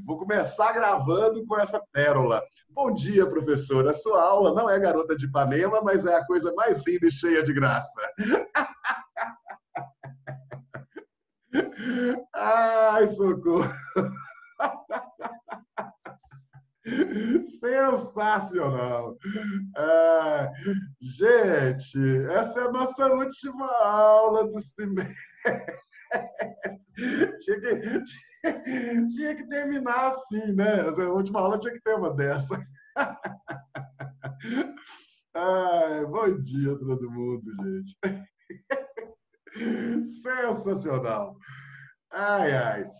Vou começar gravando com essa pérola. Bom dia, professora. A sua aula não é Garota de Ipanema, mas é a coisa mais linda e cheia de graça. Ai, socorro. Sensacional. Ah, gente, essa é a nossa última aula do semestre. Tinha que terminar assim, né? A última aula tinha que ter uma dessa. Ai, bom dia a todo mundo, gente. Sensacional. Ai, ai.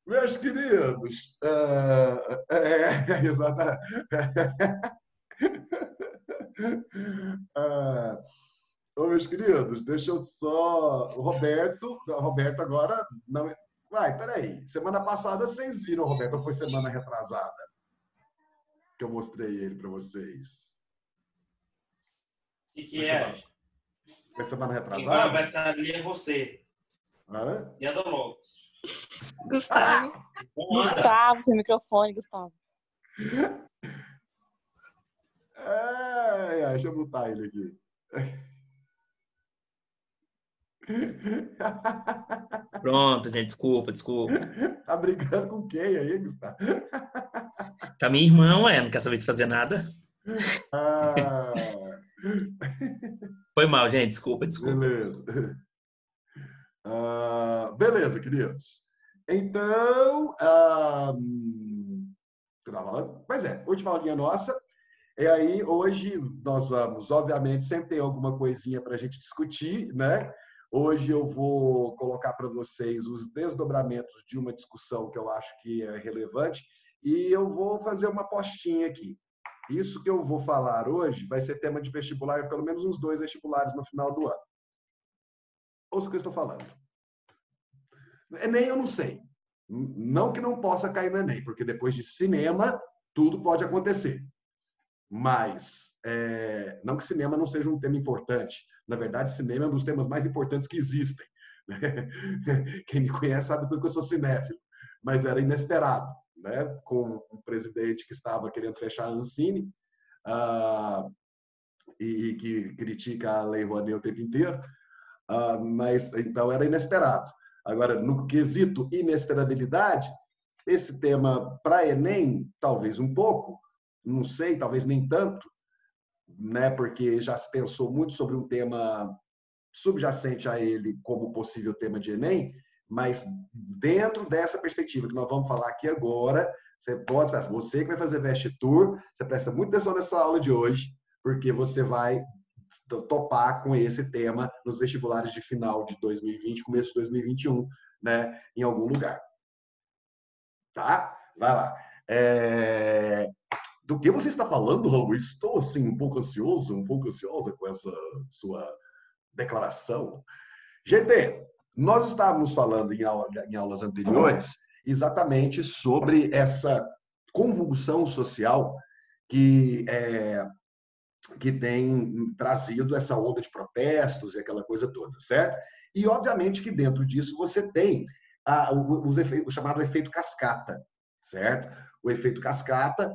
Meus queridos, exatamente. Ah, ô, meus queridos, deixa eu só. O Roberto agora. Não... Vai, peraí. Semana passada vocês viram o Roberto, ou foi semana retrasada que eu mostrei ele para vocês? Que Foi é? semana, foi semana Quem vai retrasada? abraçar ali é você. Hã? E anda logo. Gustavo. Não anda. Gustavo, sem microfone, Gustavo. Ai, ai, deixa eu mutar ele aqui. Pronto, gente, desculpa. Tá brigando com quem aí, Gustavo? Com a minha irmã, ué, não quer saber de fazer nada. Ah, Foi mal, gente, desculpa. beleza. Beleza, queridos. Então, eu tava falando? Pois é, última aulinha nossa. E aí, hoje, nós vamos, obviamente, sempre tem alguma coisinha para a gente discutir, né? Hoje eu vou colocar para vocês os desdobramentos de uma discussão que eu acho que é relevante e eu vou fazer uma postinha aqui. Isso que eu vou falar hoje vai ser tema de vestibular, pelo menos uns 2 vestibulares no final do ano. Ouça o que eu estou falando. Enem eu não sei. Não que não possa cair no Enem, porque depois de cinema, tudo pode acontecer. Mas, não que cinema não seja um tema importante. Na verdade, cinema é um dos temas mais importantes que existem. Quem me conhece sabe tudo que eu sou cinéfilo. Mas era inesperado, né? Com um presidente que estava querendo fechar a Ancine e que critica a Lei Rouanet o tempo inteiro. Mas, então, era inesperado. Agora, no quesito inesperabilidade, esse tema para Enem, talvez um pouco, não sei, talvez nem tanto, né? Porque já se pensou muito sobre um tema subjacente a ele como possível tema de Enem, mas dentro dessa perspectiva que nós vamos falar aqui agora, você que vai fazer Vest Tour, você presta muita atenção nessa aula de hoje, porque você vai topar com esse tema nos vestibulares de final de 2020, começo de 2021, né? Em algum lugar. Tá? Vai lá. Do que você está falando, Raul? Estou, assim, um pouco ansiosa com essa sua declaração. Gente, nós estávamos falando em aulas anteriores exatamente sobre essa convulsão social que tem trazido essa onda de protestos e aquela coisa toda, certo? E, obviamente, que dentro disso você tem o chamado efeito cascata, certo? O efeito cascata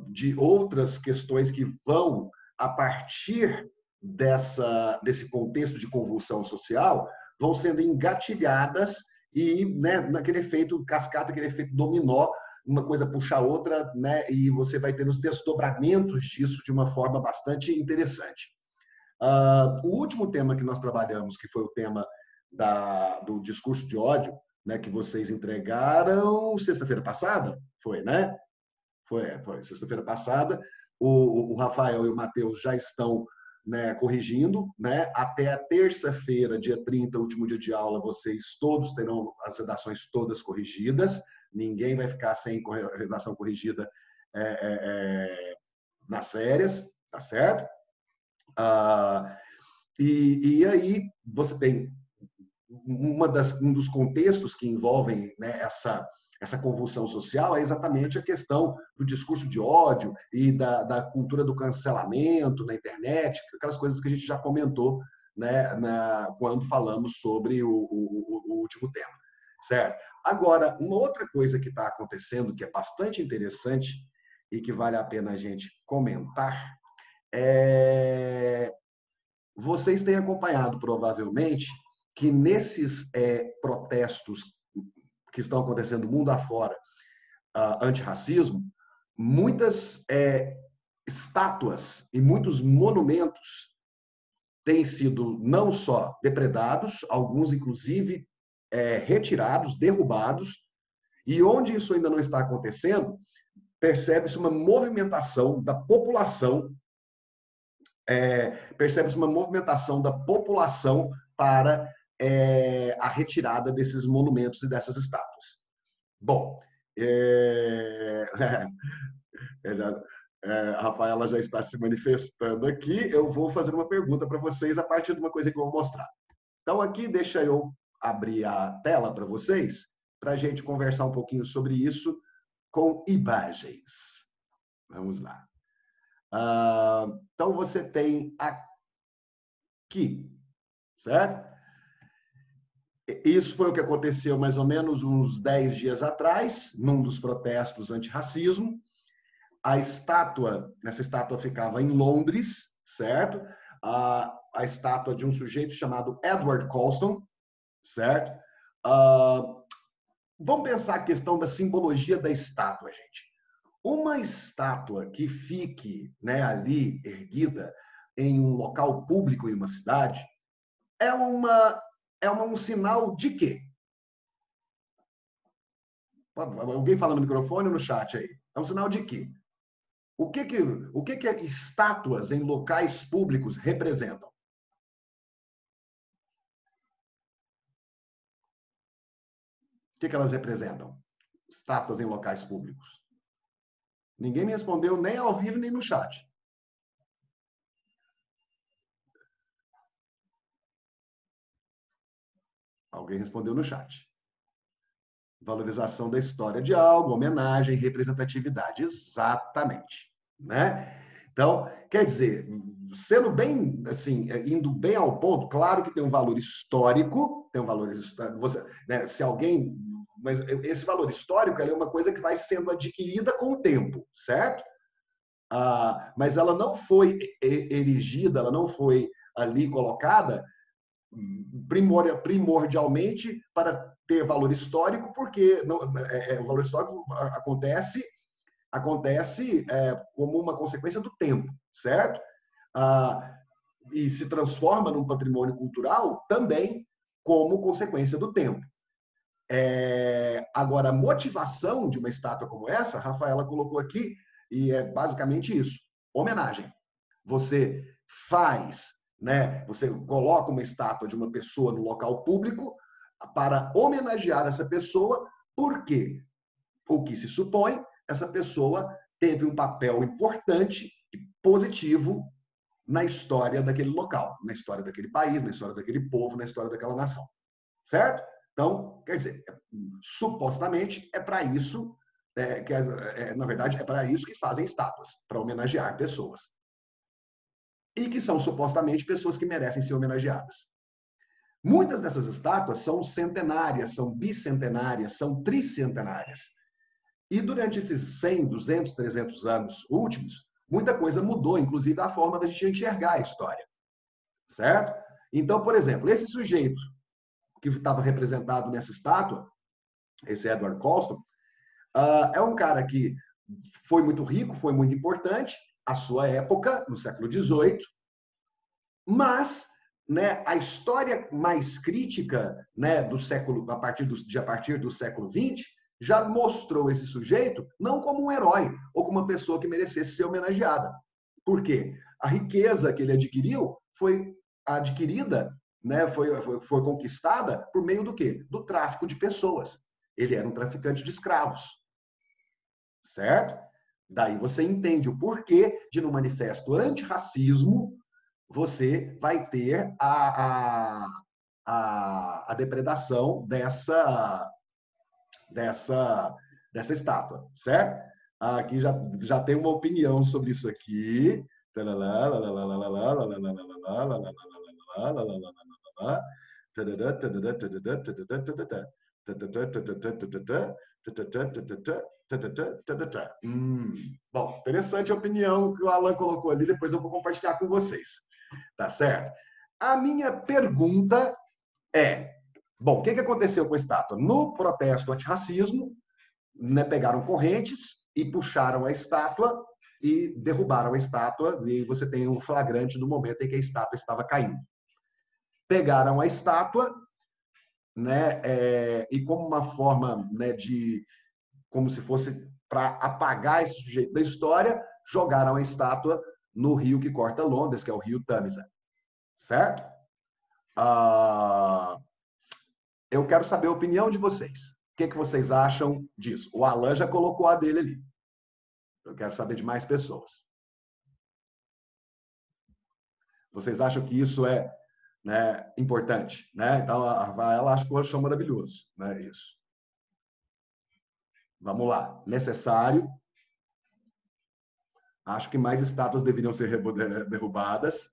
de outras questões que vão, a partir desse contexto de convulsão social, vão sendo engatilhadas e, né, naquele efeito cascata, aquele efeito dominó, uma coisa puxa a outra, né, e você vai ter os desdobramentos disso de uma forma bastante interessante. O último tema que nós trabalhamos, que foi o tema do discurso de ódio, né, que vocês entregaram sexta-feira passada, foi, né? Foi sexta-feira passada. O Rafael e o Matheus já estão, né, corrigindo, né? Até a terça-feira, dia 30, último dia de aula, vocês todos terão as redações todas corrigidas. Ninguém vai ficar sem redação corrigida nas férias, tá certo? E aí você tem um dos contextos que envolvem, né, essa convulsão social é exatamente a questão do discurso de ódio e da cultura do cancelamento na internet, aquelas coisas que a gente já comentou, né, quando falamos sobre o último tema. certo? Agora, uma outra coisa que está acontecendo, que é bastante interessante e que vale a pena a gente comentar, é... vocês têm acompanhado, provavelmente, que nesses protestos que estão acontecendo mundo afora, antirracismo, muitas estátuas e muitos monumentos têm sido não só depredados, alguns inclusive retirados, derrubados, e onde isso ainda não está acontecendo, percebe-se uma movimentação da população, para a retirada desses monumentos e dessas estátuas. Bom, a Rafaela já está se manifestando aqui. Eu vou fazer uma pergunta para vocês a partir de uma coisa que eu vou mostrar. Então, aqui, deixa eu abrir a tela para vocês, para a gente conversar um pouquinho sobre isso com imagens. Vamos lá. Então, você tem aqui, certo? Isso foi o que aconteceu mais ou menos uns 10 dias atrás, num dos protestos antirracismo. Essa estátua ficava em Londres, certo? A estátua de um sujeito chamado Edward Colston, certo? Vamos pensar a questão da simbologia da estátua, gente. Uma estátua que fique, né, ali erguida em um local público em uma cidade é um sinal de quê? Alguém fala no microfone ou no chat aí? É um sinal de quê? O que estátuas em locais públicos representam? O que elas representam? Estátuas em locais públicos. Ninguém me respondeu nem ao vivo nem no chat. Alguém respondeu no chat. Valorização da história de algo, homenagem, representatividade. Exatamente, né? Então, quer dizer, sendo bem, assim, indo bem ao ponto, claro que tem um valor histórico, você, né, se alguém, mas esse valor histórico é uma coisa que vai sendo adquirida com o tempo, certo? Mas ela não foi erigida, ela não foi ali colocada primordialmente para ter valor histórico, porque o valor histórico acontece como uma consequência do tempo, certo? E se transforma num patrimônio cultural também como consequência do tempo. Agora, a motivação de uma estátua como essa, a Rafaela colocou aqui, e é basicamente isso: homenagem. Você faz, né? Você coloca uma estátua de uma pessoa no local público para homenagear essa pessoa, porque o que se supõe, essa pessoa teve um papel importante e positivo na história daquele local, na história daquele país, na história daquele povo, na história daquela nação. Certo? Então, quer dizer, supostamente é para isso, na verdade, é para isso que fazem estátuas, para homenagear pessoas. E que são supostamente pessoas que merecem ser homenageadas. Muitas dessas estátuas são centenárias, são bicentenárias, são tricentenárias. E durante esses 100, 200, 300 anos últimos, muita coisa mudou, inclusive a forma da gente enxergar a história. Certo? Então, por exemplo, esse sujeito que estava representado nessa estátua, esse Edward Colston, é um cara que foi muito rico, foi muito importante, à sua época, no século XVIII, mas, né, a história mais crítica, né, do século, a partir do século XX, já mostrou esse sujeito não como um herói ou como uma pessoa que merecesse ser homenageada. Por quê? A riqueza que ele adquiriu foi adquirida, né, foi conquistada por meio do quê? Do tráfico de pessoas. Ele era um traficante de escravos. Certo? Daí você entende o porquê de, no manifesto antirracismo, você vai ter a depredação dessa estátua, certo? Aqui já tem uma opinião sobre isso aqui. Bom, interessante a opinião que o Alan colocou ali, depois eu vou compartilhar com vocês. Tá certo? A minha pergunta é, bom, o que aconteceu com a estátua? No protesto antirracismo, né, pegaram correntes e puxaram a estátua e derrubaram a estátua, e você tem um flagrante do momento em que a estátua estava caindo. Pegaram a estátua, né, e como uma forma, né, de, como se fosse para apagar esse sujeito da história, jogaram a estátua no rio que corta Londres, que é o rio Tamisa. Certo? Eu quero saber a opinião de vocês. O que vocês acham disso? O Alan já colocou a dele ali. Eu quero saber de mais pessoas. Vocês acham que isso é, né, importante? Né? Então, a Rafaela acha que eu acho maravilhoso. Né? Isso. Vamos lá. Necessário. Acho que mais estátuas deveriam ser derrubadas.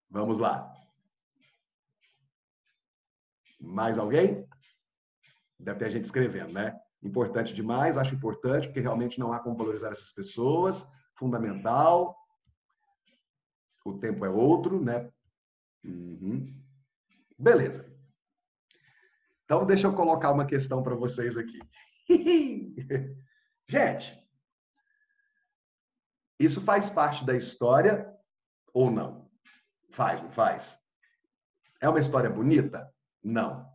Vamos lá. Mais alguém? Deve ter gente escrevendo, né? Importante demais, acho importante, porque realmente não há como valorizar essas pessoas. Fundamental. O tempo é outro, né? Uhum. Beleza. Então, deixa eu colocar uma questão para vocês aqui. Gente, isso faz parte da história ou não? Faz, não faz? É uma história bonita? Não.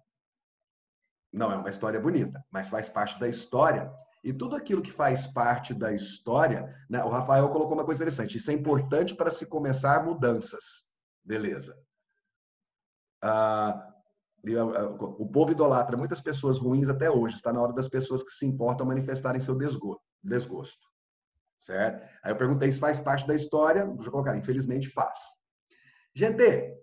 Não é uma história bonita, mas faz parte da história. E tudo aquilo que faz parte da história, né? O Rafael colocou uma coisa interessante. Isso é importante para se começar mudanças. Beleza. O povo idolatra muitas pessoas ruins até hoje. Está na hora das pessoas que se importam manifestarem seu desgosto. Certo? Aí eu perguntei se faz parte da história. Deixa eu colocar, infelizmente faz. Gente,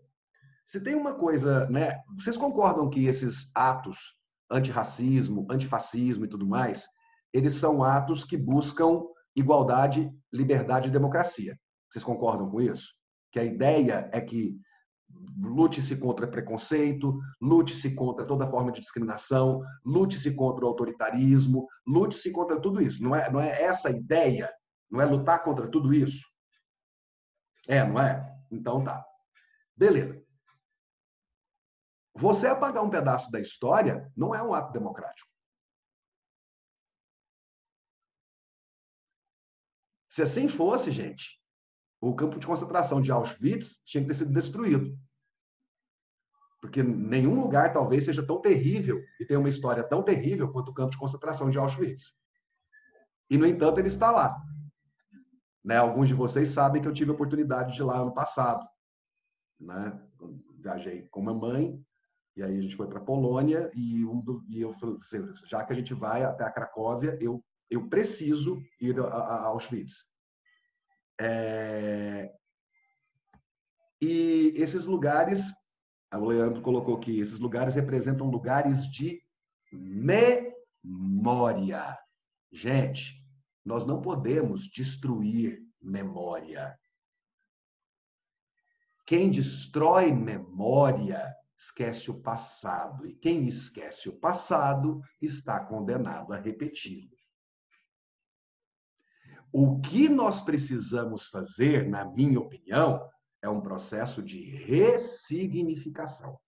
se tem uma coisa, né? Vocês concordam que esses atos antirracismo, antifascismo e tudo mais, eles são atos que buscam igualdade, liberdade e democracia. Vocês concordam com isso? Que a ideia é que lute-se contra preconceito, lute-se contra toda forma de discriminação, lute-se contra o autoritarismo, lute-se contra tudo isso. Não é essa a ideia? Não é lutar contra tudo isso? Não é? Então tá. Beleza. Você apagar um pedaço da história não é um ato democrático. Se assim fosse, gente, o campo de concentração de Auschwitz tinha que ter sido destruído. Porque nenhum lugar talvez seja tão terrível e tenha uma história tão terrível quanto o campo de concentração de Auschwitz. E, no entanto, ele está lá. Né? Alguns de vocês sabem que eu tive a oportunidade de ir lá ano passado. Né? Viajei com a mamãe, e aí a gente foi para a Polônia, e eu falei assim, já que a gente vai até a Cracóvia, eu preciso ir a Auschwitz. E esses lugares, o Leandro colocou que esses lugares representam lugares de memória. Gente, nós não podemos destruir memória. Quem destrói memória esquece o passado. E quem esquece o passado está condenado a repeti-lo. O que nós precisamos fazer, na minha opinião, é um processo de ressignificação.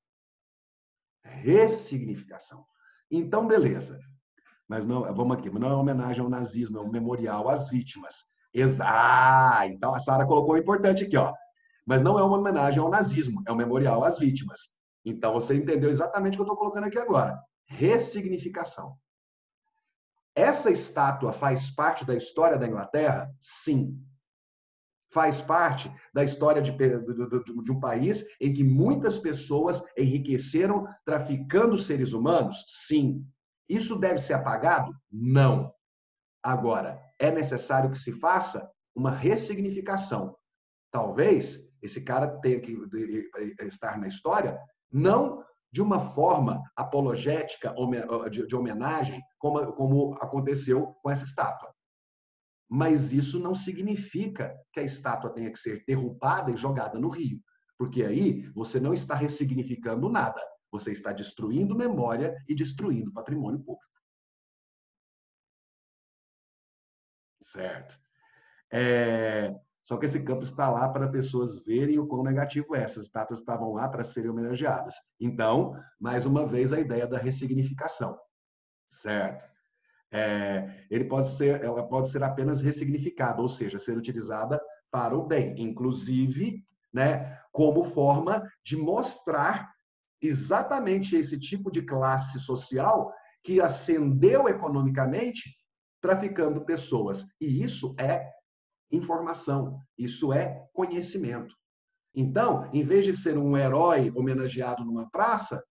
Ressignificação. Então, beleza. Mas não, vamos aqui, não é uma homenagem ao nazismo, é um memorial às vítimas. Então a Sara colocou o importante aqui, ó. Mas não é uma homenagem ao nazismo, é um memorial às vítimas. Então você entendeu exatamente o que eu estou colocando aqui agora. Ressignificação. Essa estátua faz parte da história da Inglaterra? Sim. Faz parte da história de um país em que muitas pessoas enriqueceram traficando seres humanos? Sim. Isso deve ser apagado? Não. Agora, é necessário que se faça uma ressignificação. Talvez esse cara tenha que estar na história não de uma forma apologética, de homenagem, como aconteceu com essa estátua. Mas isso não significa que a estátua tenha que ser derrubada e jogada no rio. Porque aí você não está ressignificando nada. Você está destruindo memória e destruindo patrimônio público. Certo? Só que esse campo está lá para pessoas verem o quão negativo é. Essas estátuas estavam lá para serem homenageadas. Então, mais uma vez, a ideia da ressignificação. Certo? Ela pode ser apenas ressignificada, ou seja, ser utilizada para o bem, inclusive, né, como forma de mostrar exatamente esse tipo de classe social que ascendeu economicamente traficando pessoas. E isso é informação, isso é conhecimento. Então, em vez de ser um herói homenageado numa praça,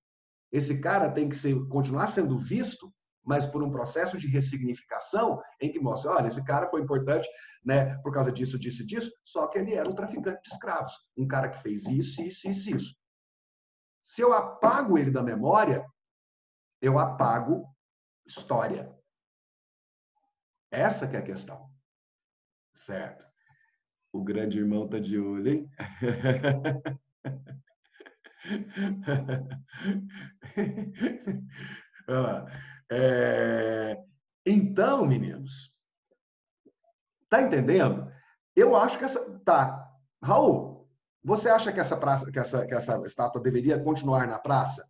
esse cara tem que continuar sendo visto, mas por um processo de ressignificação em que mostra, olha, esse cara foi importante, né, por causa disso, disso e disso, só que ele era um traficante de escravos, um cara que fez isso, isso, isso, isso. Se eu apago ele da memória, eu apago história. Essa que é a questão. Certo? O grande irmão tá de olho, hein? Olha lá. Então, meninos, tá entendendo? Eu acho que essa. Tá. Raul, você acha que essa praça, que essa estátua deveria continuar na praça?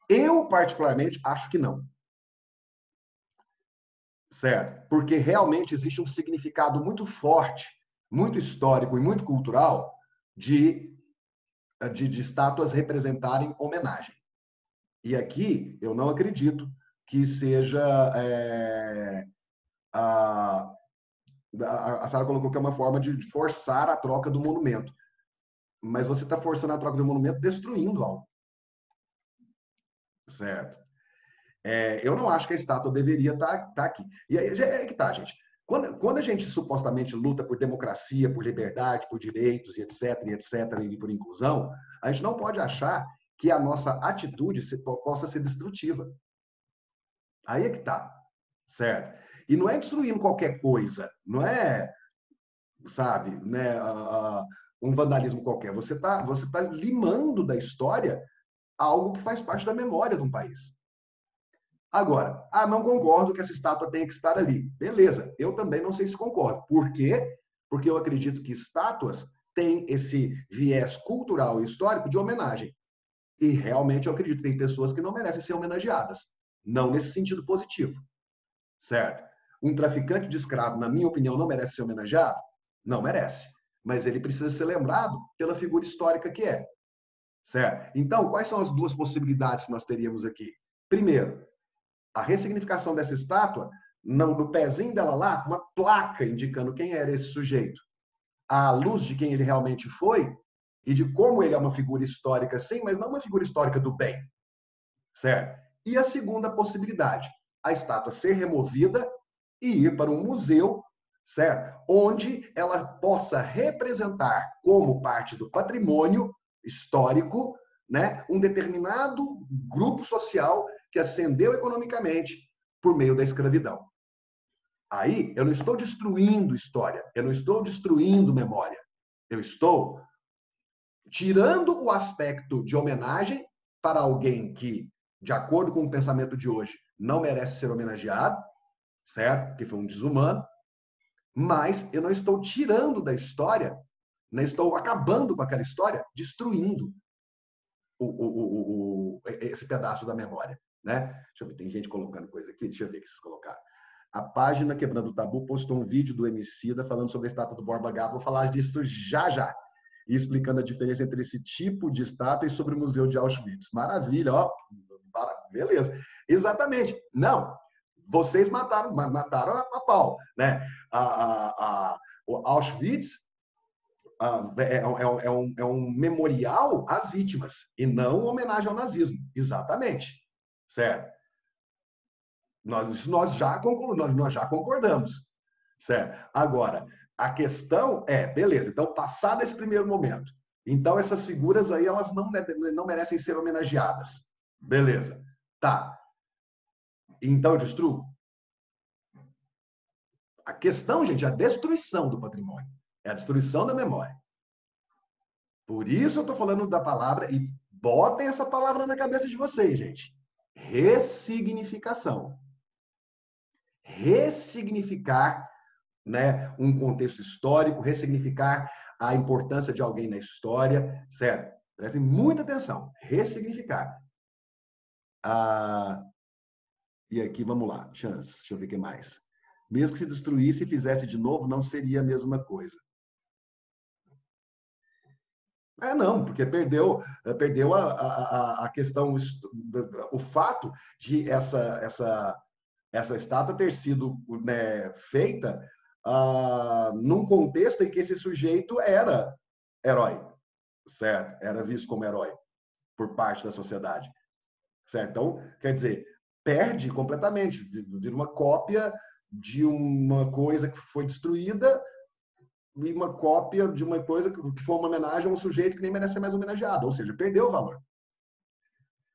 Eu, particularmente, acho que não. Certo? Porque realmente existe um significado muito forte, muito histórico e muito cultural de estátuas representarem homenagem. E aqui eu não acredito que seja a Sara colocou que é uma forma de forçar a troca do monumento. Mas você está forçando a troca do monumento destruindo algo. Certo? Eu não acho que a estátua deveria estar aqui. E aí é que tá, gente. Quando a gente supostamente luta por democracia, por liberdade, por direitos, e etc., e por inclusão, a gente não pode achar que a nossa atitude possa ser destrutiva. Aí é que tá, certo? E não é destruindo qualquer coisa, não é, sabe, né, um vandalismo qualquer. Você tá limando da história algo que faz parte da memória de um país. Agora, não concordo que essa estátua tenha que estar ali. Beleza, eu também não sei se concordo. Por quê? Porque eu acredito que estátuas têm esse viés cultural e histórico de homenagem. E realmente eu acredito que tem pessoas que não merecem ser homenageadas. Não nesse sentido positivo. Certo? Um traficante de escravo, na minha opinião, não merece ser homenageado? Não merece. Mas ele precisa ser lembrado pela figura histórica que é. Certo? Então, quais são as duas possibilidades que nós teríamos aqui? Primeiro, a ressignificação dessa estátua, no pezinho dela lá, uma placa indicando quem era esse sujeito, à luz de quem ele realmente foi e de como ele é uma figura histórica, sim, mas não uma figura histórica do bem. Certo? E a segunda possibilidade, a estátua ser removida e ir para um museu, certo? Onde ela possa representar como parte do patrimônio histórico, né, um determinado grupo social que ascendeu economicamente por meio da escravidão. Aí eu não estou destruindo história, eu não estou destruindo memória. Eu estou tirando o aspecto de homenagem para alguém que, de acordo com o pensamento de hoje, não merece ser homenageado, certo? Que foi um desumano, mas eu não estou tirando da história, não estou acabando com aquela história, destruindo esse pedaço da memória, né? Deixa eu ver, tem gente colocando coisa aqui, deixa eu ver o que vocês colocaram. A página Quebrando o Tabu postou um vídeo do Emicida falando sobre a estátua do Borba Gato, vou falar disso já já, e explicando a diferença entre esse tipo de estátua e sobre o Museu de Auschwitz. Maravilha, ó, beleza. Exatamente. Não, vocês mataram a pau, né? O Auschwitz é um memorial às vítimas e não uma homenagem ao nazismo. Exatamente. Certo? Nós já concordamos. Certo? Agora, a questão é, beleza, então, passado esse primeiro momento, então essas figuras aí, elas não merecem ser homenageadas. Beleza. Tá. Então, eu destruo? A questão, gente, é a destruição do patrimônio. É a destruição da memória. Por isso eu estou falando da palavra, e botem essa palavra na cabeça de vocês, gente. Ressignificação. Ressignificar, né, um contexto histórico, ressignificar a importância de alguém na história, certo? Prestem muita atenção. Ressignificar. E aqui, vamos lá. Chance. Deixa eu ver o que mais. Mesmo que se destruísse e fizesse de novo, não seria a mesma coisa. Não, porque perdeu a questão, o fato de essa estátua ter sido, né, feita num contexto em que esse sujeito era herói, certo? Era visto como herói por parte da sociedade, certo? Então, quer dizer, perde completamente, vira uma cópia de uma coisa que foi destruída e uma cópia de uma coisa que foi uma homenagem a um sujeito que nem merece ser mais homenageado, ou seja, perdeu o valor,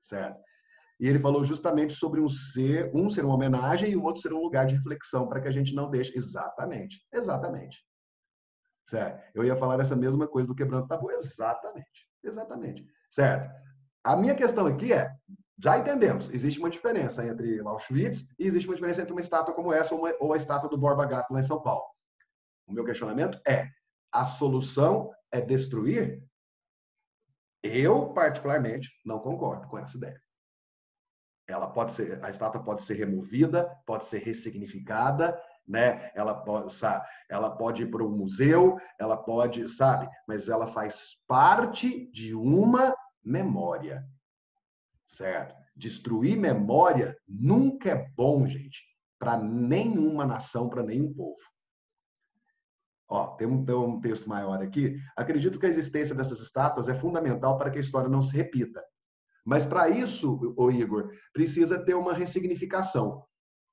certo? E ele falou justamente sobre um ser uma homenagem e o outro ser um lugar de reflexão, para que a gente não deixe. Exatamente, exatamente. Certo? Eu ia falar essa mesma coisa do quebrando tabu. Exatamente, exatamente. Certo? A minha questão aqui já entendemos, existe uma diferença entre Auschwitz e existe uma diferença entre uma estátua como essa ou a estátua do Borba Gato lá em São Paulo. O meu questionamento a solução é destruir? Eu, particularmente, não concordo com essa ideia. A estátua pode ser removida, pode ser ressignificada, né? Ela pode ir para um museu, ela pode, sabe? Mas ela faz parte de uma memória, certo? Destruir memória nunca é bom, gente, para nenhuma nação, para nenhum povo. Tem um texto maior aqui. Acredito que a existência dessas estátuas é fundamental para que a história não se repita. Mas para isso, Igor, precisa ter uma ressignificação.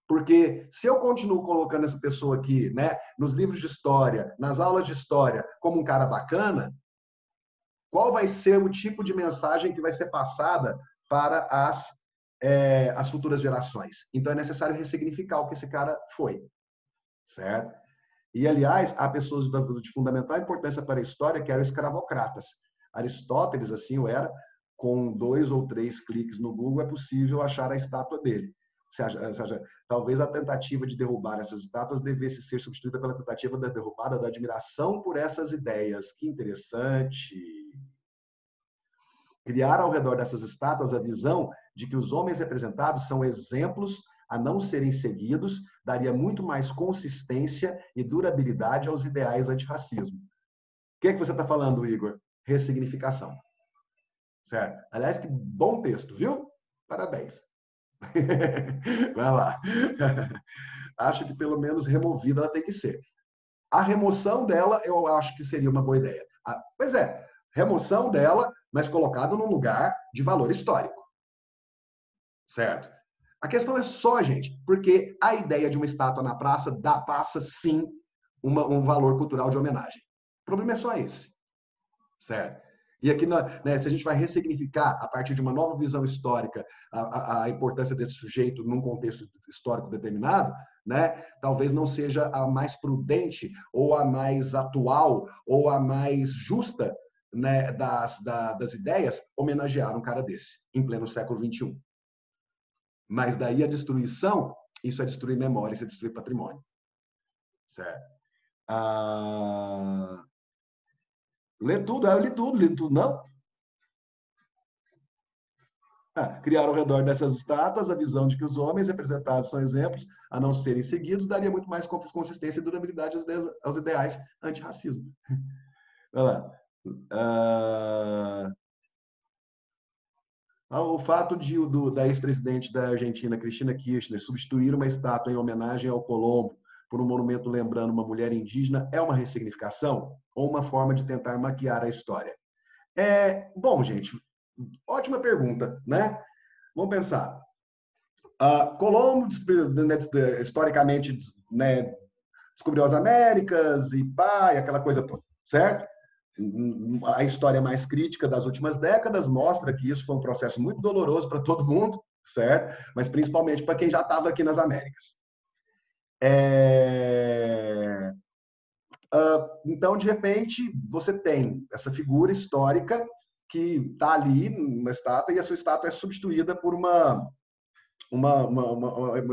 Porque se eu continuo colocando essa pessoa aqui, né, nos livros de história, nas aulas de história, como um cara bacana, qual vai ser o tipo de mensagem que vai ser passada para as futuras gerações? Então é necessário ressignificar o que esse cara foi, certo? E, aliás, há pessoas de fundamental importância para a história que eram escravocratas. Aristóteles, assim o era, com 2 ou 3 cliques no Google é possível achar a estátua dele. Ou seja, talvez a tentativa de derrubar essas estátuas devesse ser substituída pela tentativa da derrubada da admiração por essas ideias. Que interessante! Criar ao redor dessas estátuas a visão de que os homens representados são exemplos a não serem seguidos, daria muito mais consistência e durabilidade aos ideais antirracismo. O que você está falando, Igor? Ressignificação. Certo? Aliás, que bom texto, viu? Parabéns. Vai lá. Acho que pelo menos removida ela tem que ser. A remoção dela, eu acho que seria uma boa ideia. Pois é, remoção dela, mas colocada num lugar de valor histórico. Certo? A questão é só, gente, porque a ideia de uma estátua na praça passa, sim, um valor cultural de homenagem. O problema é só esse. Certo? E aqui, né, se a gente vai ressignificar, a partir de uma nova visão histórica, a importância desse sujeito num contexto histórico determinado, né, talvez não seja a mais prudente, ou a mais atual, ou a mais justa, né, das ideias, homenagear um cara desse, em pleno século XXI. Mas daí a destruição, isso é destruir memória, isso é destruir patrimônio. Certo? Lê tudo, eu li tudo, não? Criar ao redor dessas estátuas a visão de que os homens representados são exemplos a não serem seguidos, daria muito mais consistência e durabilidade aos ideais antirracismo. Olha lá. O fato da ex-presidente da Argentina, Cristina Kirchner, substituir uma estátua em homenagem ao Colombo por um monumento lembrando uma mulher indígena é uma ressignificação ou uma forma de tentar maquiar a história? Bom, gente, ótima pergunta, né? Vamos pensar. Colombo, historicamente, né, descobriu as Américas e aquela coisa toda, certo? A história mais crítica das últimas décadas mostra que isso foi um processo muito doloroso para todo mundo, certo? Mas principalmente para quem já estava aqui nas Américas. Então, de repente, você tem essa figura histórica que está ali numa estátua e a sua estátua é substituída por uma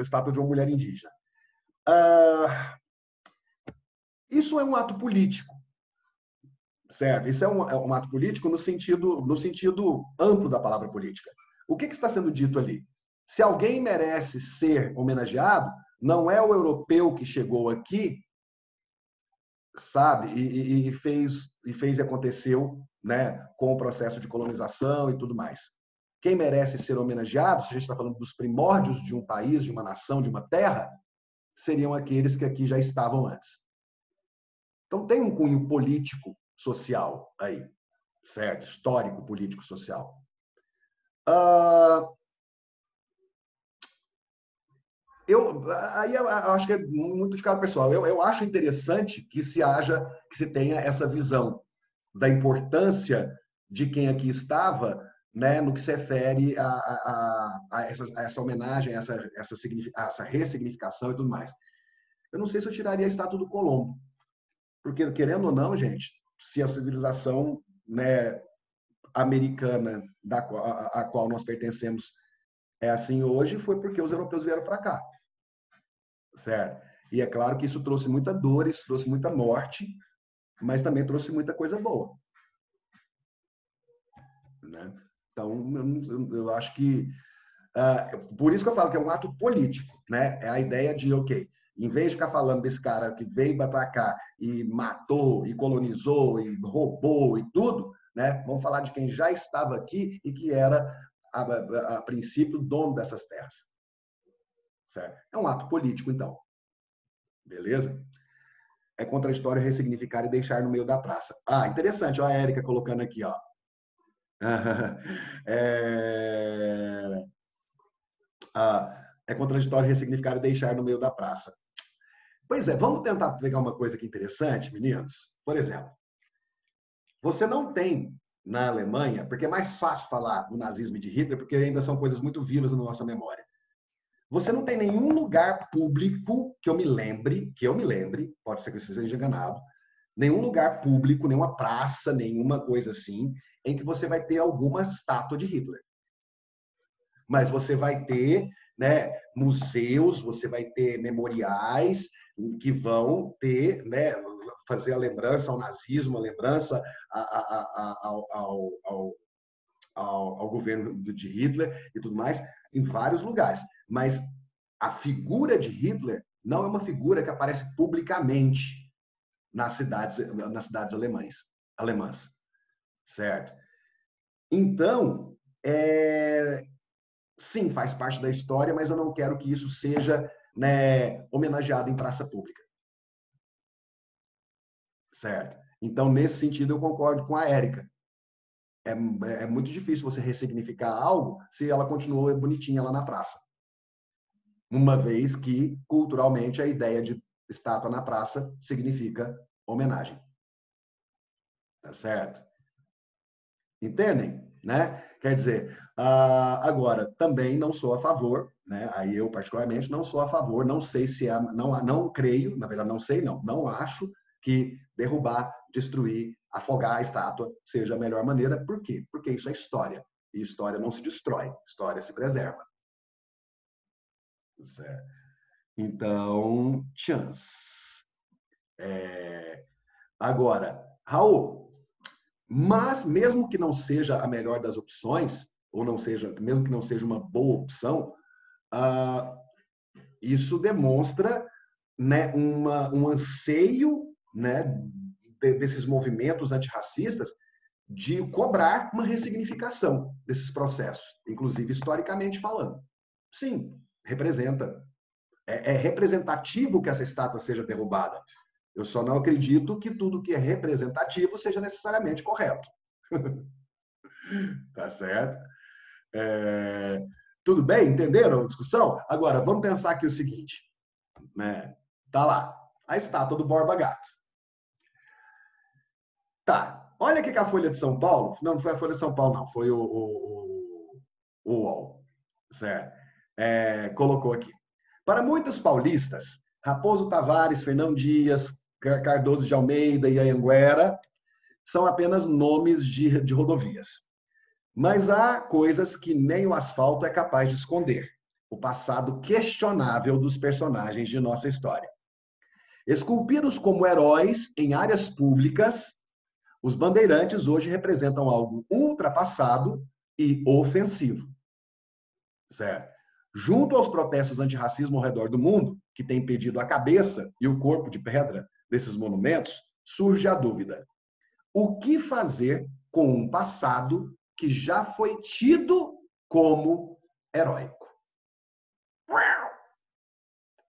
estátua de uma mulher indígena. Isso é um ato político, certo? Isso é um ato político no sentido amplo da palavra política. O que está sendo dito ali? Se alguém merece ser homenageado, não é o europeu que chegou aqui, sabe, e fez e aconteceu, né, com o processo de colonização e tudo mais. Quem merece ser homenageado, se a gente está falando dos primórdios de um país, de uma nação, de uma terra, seriam aqueles que aqui já estavam antes. Então tem um cunho político, social aí, certo? Histórico, político, social. Eu acho que é muito de cada pessoal. Eu acho interessante que se tenha essa visão da importância de quem aqui estava, né, no que se refere a essa homenagem, a essa ressignificação e tudo mais. Eu não sei se eu tiraria a estátua do Colombo, porque, querendo ou não, gente, se a civilização, né, americana a qual nós pertencemos é assim hoje, foi porque os europeus vieram para cá, certo? E é claro que isso trouxe muita dor, isso trouxe muita morte, mas também trouxe muita coisa boa, né? Então, eu acho que por isso que eu falo que é um ato político, né? É a ideia de, ok, em vez de ficar falando desse cara que veio para cá e matou, e colonizou, e roubou e tudo, né? Vamos falar de quem já estava aqui e que era, a princípio, dono dessas terras. Certo? É um ato político, então. Beleza? É contraditório ressignificar e deixar no meio da praça. Ah, interessante, ó, a Érica colocando aqui, ó. É contraditório ressignificar e deixar no meio da praça. Pois é, vamos tentar pegar uma coisa aqui interessante, meninos. Por exemplo, você não tem na Alemanha, porque é mais fácil falar do nazismo e de Hitler, porque ainda são coisas muito vivas na nossa memória. Você não tem nenhum lugar público que eu me lembre, pode ser que você esteja enganado, nenhum lugar público, nenhuma praça, nenhuma coisa assim, em que você vai ter alguma estátua de Hitler. Mas você vai ter, né, museus, você vai ter memoriais que vão ter, né, fazer a lembrança ao nazismo, a lembrança ao governo de Hitler e tudo mais, em vários lugares. Mas a figura de Hitler não é uma figura que aparece publicamente nas cidades alemãs, certo? Então, sim, faz parte da história, mas eu não quero que isso seja, né, homenageado em praça pública. Certo? Então, nesse sentido, eu concordo com a Érica. É muito difícil você ressignificar algo se ela continua bonitinha lá na praça. Uma vez que, culturalmente, a ideia de estátua na praça significa homenagem. Tá certo? Entendem? Né? Quer dizer, agora, também não sou a favor, né? Aí eu, particularmente, não sou a favor, não sei se é, não creio, na verdade, não sei, não acho que derrubar, destruir, afogar a estátua seja a melhor maneira. Por quê? Porque isso é história. E história não se destrói, história se preserva. Certo? Então, chance. Agora, Raul, mas mesmo que não seja a melhor das opções, ou não seja, mesmo que não seja uma boa opção, isso demonstra, né, um anseio, né, desses movimentos antirracistas de cobrar uma ressignificação desses processos, inclusive historicamente falando. Sim, representa. É representativo que essa estátua seja derrubada. Eu só não acredito que tudo que é representativo seja necessariamente correto. Tá certo? Tudo bem? Entenderam a discussão? Agora, vamos pensar aqui o seguinte. Né? Tá lá, a estátua do Borba Gato. Tá, olha o que a Folha de São Paulo... Não foi a Folha de São Paulo, não. Foi o UOL. Certo? Colocou aqui. Para muitos paulistas, Raposo Tavares, Fernão Dias, Cardoso de Almeida e Anhanguera são apenas nomes de rodovias. Mas há coisas que nem o asfalto é capaz de esconder. O passado questionável dos personagens de nossa história. Esculpidos como heróis em áreas públicas, os bandeirantes hoje representam algo ultrapassado e ofensivo. Certo? Junto aos protestos antirracismo ao redor do mundo, que têm pedido a cabeça e o corpo de pedra desses monumentos, surge a dúvida: o que fazer com um passado que já foi tido como heróico?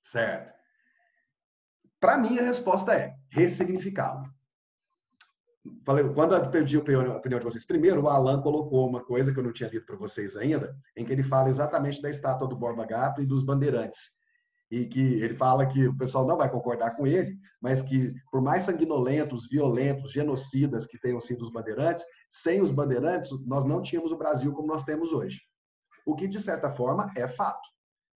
Certo? Para mim, a resposta é ressignificá-lo. Quando eu pedi a opinião de vocês, primeiro o Alan colocou uma coisa que eu não tinha lido para vocês ainda, em que ele fala exatamente da estátua do Borba Gato e dos bandeirantes. E que ele fala que o pessoal não vai concordar com ele, mas que por mais sanguinolentos, violentos, genocidas que tenham sido os bandeirantes, sem os bandeirantes nós não tínhamos o Brasil como nós temos hoje. O que, de certa forma, é fato.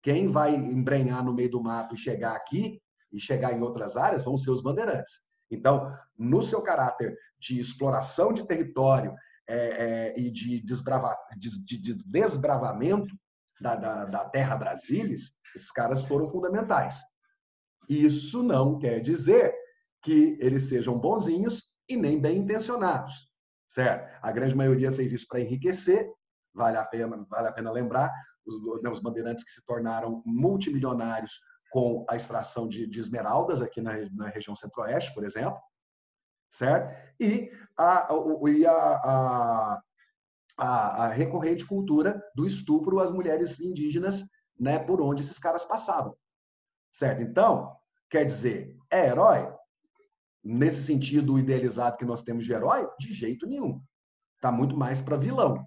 Quem vai embrenhar no meio do mato e chegar aqui, e chegar em outras áreas, vão ser os bandeirantes. Então, no seu caráter de exploração de território e de desbravamento da terra Brasilis, esses caras foram fundamentais. Isso não quer dizer que eles sejam bonzinhos e nem bem intencionados, certo? A grande maioria fez isso para enriquecer, vale a pena lembrar, os bandeirantes que se tornaram multimilionários com a extração de esmeraldas aqui na região centro-oeste, por exemplo, certo? E a recorrente cultura do estupro às mulheres indígenas, né, por onde esses caras passavam, certo? Então, quer dizer, é herói? Nesse sentido idealizado que nós temos de herói? De jeito nenhum. Está muito mais para vilão.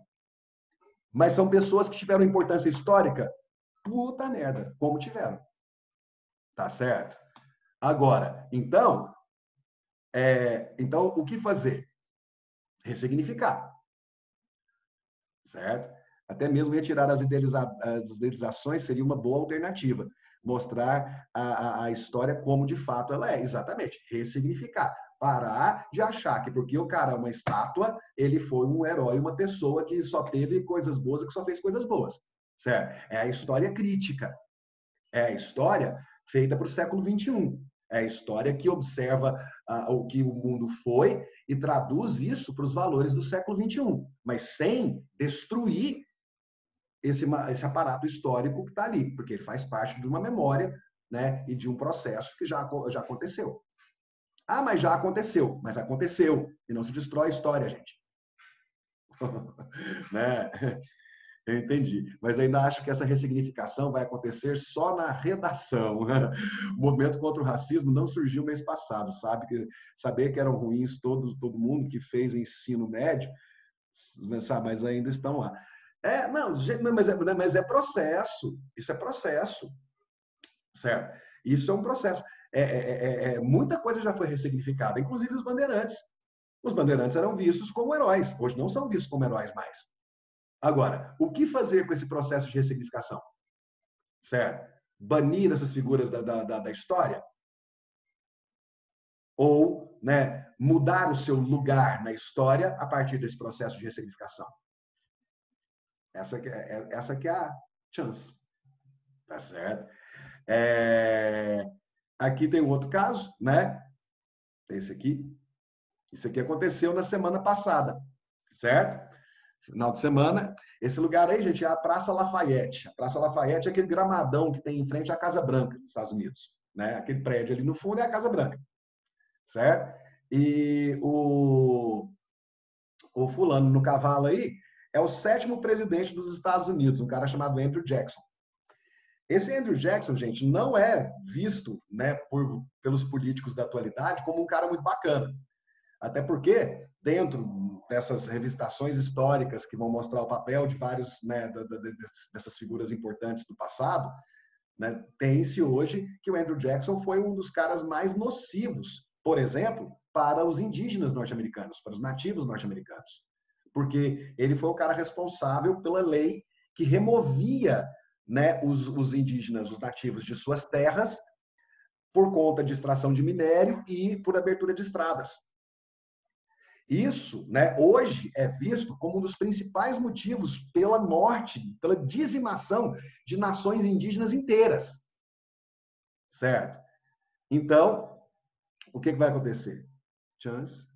Mas são pessoas que tiveram importância histórica? Puta merda, como tiveram. Tá certo? Agora, então o que fazer? Ressignificar. Certo? Até mesmo retirar as idealizações seria uma boa alternativa. Mostrar a história como de fato ela é. Exatamente. Ressignificar. Parar de achar que porque o cara é uma estátua, ele foi um herói, uma pessoa que só teve coisas boas e que só fez coisas boas. Certo? É a história crítica. É a história feita para o século XXI. É a história que observa o que o mundo foi e traduz isso para os valores do século XXI, mas sem destruir esse aparato histórico que está ali, porque ele faz parte de uma memória, né, e de um processo que já aconteceu. Ah, mas já aconteceu. Mas aconteceu. E não se destrói a história, gente. Né? Eu entendi. Mas ainda acho que essa ressignificação vai acontecer só na redação. O movimento contra o racismo não surgiu mês passado, sabe? Saber que eram ruins todo mundo que fez ensino médio, sabe? Mas ainda estão lá. Não, mas é processo. Isso é processo. Certo? Isso é um processo. Muita coisa já foi ressignificada, inclusive os bandeirantes. Os bandeirantes eram vistos como heróis. Hoje não são vistos como heróis mais. Agora, o que fazer com esse processo de ressignificação? Certo? Banir essas figuras da história? Ou, né, mudar o seu lugar na história a partir desse processo de ressignificação? Essa que é a chance. Tá certo? Aqui tem um outro caso, né? Esse aqui. Isso aqui aconteceu na semana passada, certo? Final de semana. Esse lugar aí, gente, é a Praça Lafayette. A Praça Lafayette é aquele gramadão que tem em frente à Casa Branca, nos Estados Unidos. Né? Aquele prédio ali no fundo é a Casa Branca. Certo? E o fulano no cavalo aí é o 7º presidente dos Estados Unidos, um cara chamado Andrew Jackson. Esse Andrew Jackson, gente, não é visto, né, pelos políticos da atualidade como um cara muito bacana. Até porque, dentro dessas revisitações históricas que vão mostrar o papel de vários, né, dessas figuras importantes do passado, né, tem-se hoje que o Andrew Jackson foi um dos caras mais nocivos, por exemplo, para os indígenas norte-americanos, para os nativos norte-americanos. Porque ele foi o cara responsável pela lei que removia, né, os indígenas, os nativos de suas terras, por conta de extração de minério e por abertura de estradas. Isso, né, hoje é visto como um dos principais motivos pela morte, pela dizimação de nações indígenas inteiras. Certo? Então, o que vai acontecer? Chance.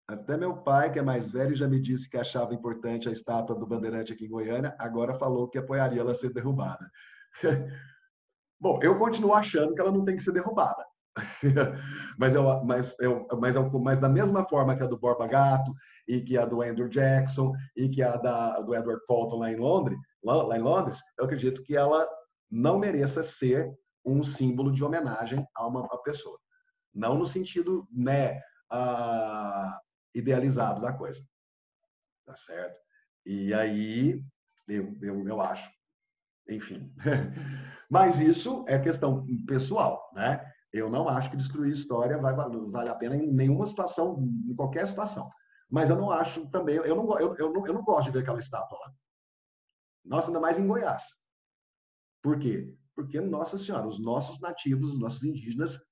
Até meu pai, que é mais velho, já me disse que achava importante a estátua do Bandeirante aqui em Goiânia, agora falou que apoiaria ela ser derrubada. Bom, eu continuo achando que ela não tem que ser derrubada. Mas da mesma forma que a do Borba Gato, e que a do Andrew Jackson, e que a do Edward Colton lá em Londres, eu acredito que ela não mereça ser um símbolo de homenagem a uma pessoa. Não no sentido, né, idealizado da coisa. Tá certo? E aí, eu acho. Enfim. Mas isso é questão pessoal, né? Eu não acho que destruir história vale a pena em nenhuma situação, em qualquer situação. Mas eu não acho também, eu não gosto de ver aquela estátua lá. Nossa, ainda mais em Goiás. Por quê? Porque, nossa senhora, os nossos nativos, os nossos indígenas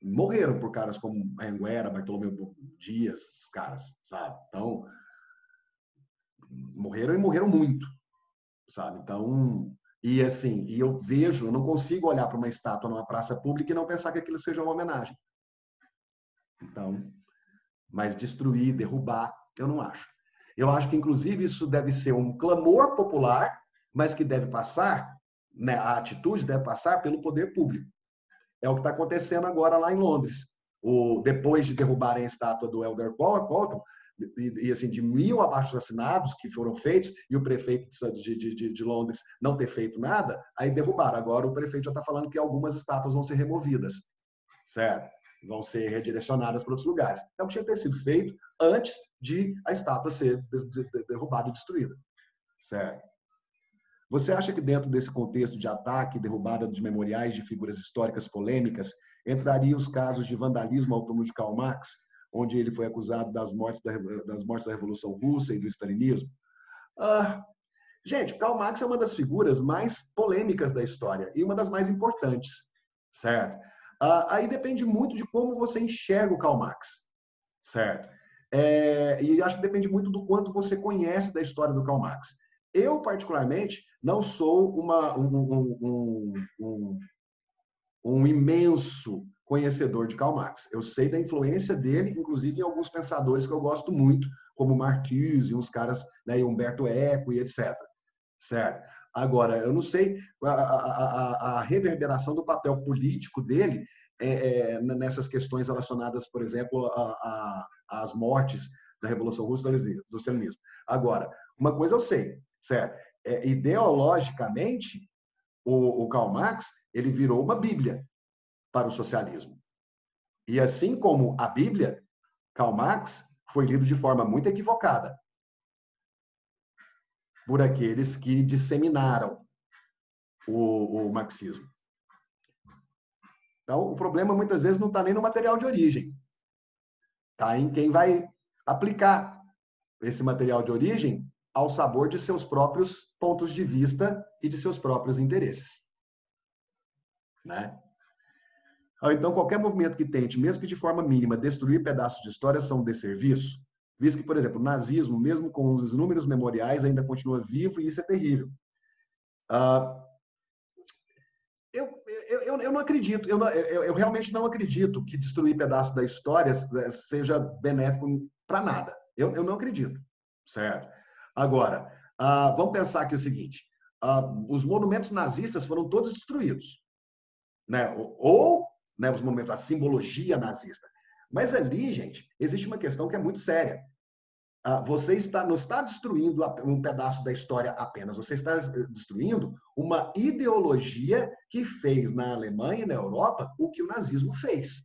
morreram por caras como Anguera, Bartolomeu Dias, esses caras, sabe? Então, morreram e morreram muito, sabe? Então, e assim, e eu vejo, eu não consigo olhar para uma estátua numa praça pública e não pensar que aquilo seja uma homenagem. Então, mas destruir, derrubar, eu não acho. Eu acho que, inclusive, isso deve ser um clamor popular, mas que deve passar, né, a atitude deve passar pelo poder público. É o que está acontecendo agora lá em Londres. Depois de derrubarem a estátua do Elder Colton, assim, de 1.000 abaixo-assinados que foram feitos, e o prefeito de Londres não ter feito nada, aí derrubaram. Agora o prefeito já está falando que algumas estátuas vão ser removidas, certo? Vão ser redirecionadas para outros lugares. É o que tinha que ter sido feito antes de a estátua ser derrubada e destruída, certo? Você acha que dentro desse contexto de ataque e derrubada de memoriais de figuras históricas polêmicas, entraria os casos de vandalismo ao túmulo de Karl Marx, onde ele foi acusado das mortes da Revolução Russa e do stalinismo? Gente, Karl Marx é uma das figuras mais polêmicas da história e uma das mais importantes, certo? Aí depende muito de como você enxerga o Karl Marx, certo? E acho que depende muito do quanto você conhece da história do Karl Marx. Eu, particularmente, não sou um imenso conhecedor de Karl Marx. Eu sei da influência dele, inclusive em alguns pensadores que eu gosto muito, como Marcuse, uns caras, né, Humberto Eco e etc. Certo? Agora, eu não sei a reverberação do papel político dele nessas questões relacionadas, por exemplo, às mortes da Revolução Russa do stalinismo. Agora, uma coisa eu sei, certo? Ideologicamente, o Karl Marx ele virou uma bíblia para o socialismo. E assim como a Bíblia, Karl Marx foi lido de forma muito equivocada por aqueles que disseminaram o marxismo. Então, o problema muitas vezes não está nem no material de origem. Está em quem vai aplicar esse material de origem ao sabor de seus próprios pontos de vista e de seus próprios interesses. Né? Então, qualquer movimento que tente, mesmo que de forma mínima, destruir pedaços de história são um desserviço, visto que, por exemplo, o nazismo, mesmo com os inúmeros memoriais, ainda continua vivo e isso é terrível. Eu não acredito, eu realmente não acredito que destruir pedaços da história seja benéfico para nada. Eu não acredito, certo? Agora, vamos pensar aqui o seguinte, os monumentos nazistas foram todos destruídos, né? Ou né, os monumentos, a simbologia nazista. Mas ali, gente, existe uma questão que é muito séria. Você não está destruindo um pedaço da história apenas, você está destruindo uma ideologia que fez na Alemanha e na Europa o que o nazismo fez.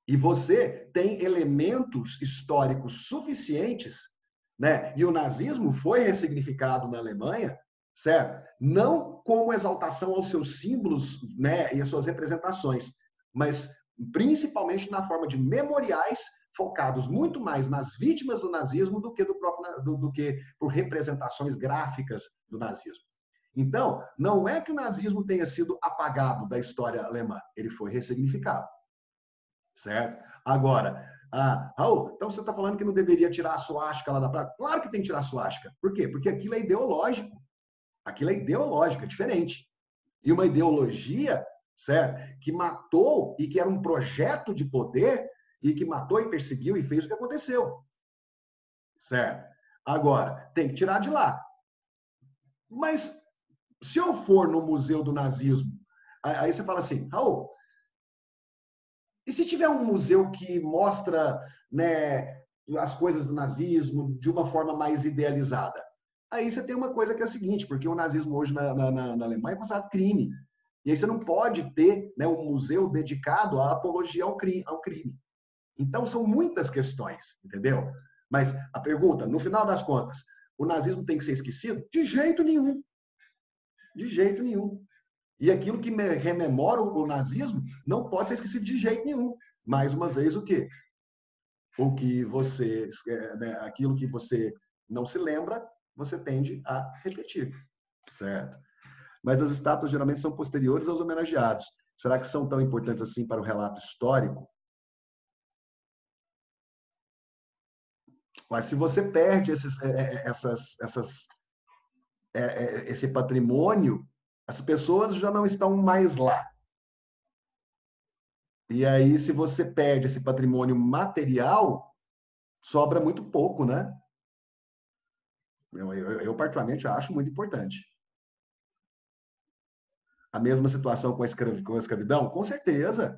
E você tem elementos históricos suficientes, né? E o nazismo foi ressignificado na Alemanha, certo? Não como exaltação aos seus símbolos, né, e às suas representações, mas principalmente na forma de memoriais focados muito mais nas vítimas do nazismo do que por representações gráficas do nazismo. Então, não é que o nazismo tenha sido apagado da história alemã, ele foi ressignificado, certo? Agora, Raul, então você está falando que não deveria tirar a suástica lá da praia? Claro que tem que tirar a suástica. Por quê? Porque aquilo é ideológico. Aquilo é ideológico, é diferente. E uma ideologia, certo? Que matou e que era um projeto de poder e que matou e perseguiu e fez o que aconteceu. Certo? Agora, tem que tirar de lá. Mas se eu for no Museu do Nazismo, aí você fala assim, Raul, e se tiver um museu que mostra, né, as coisas do nazismo de uma forma mais idealizada? Aí você tem uma coisa que é a seguinte, porque o nazismo hoje na Alemanha é considerado crime. E aí você não pode ter, né, um museu dedicado à apologia ao crime. Então são muitas questões, entendeu? Mas a pergunta, no final das contas, o nazismo tem que ser esquecido? De jeito nenhum. De jeito nenhum. E aquilo que rememora o nazismo não pode ser esquecido de jeito nenhum. Mais uma vez, o quê? O que você, né, aquilo que você não se lembra, você tende a repetir, certo? Mas as estátuas geralmente são posteriores aos homenageados. Será que são tão importantes assim para o relato histórico? Mas se você perde esse patrimônio, as pessoas já não estão mais lá. E aí, se você perde esse patrimônio material, sobra muito pouco, né? Eu particularmente acho muito importante. A mesma situação com a escravidão? Com certeza.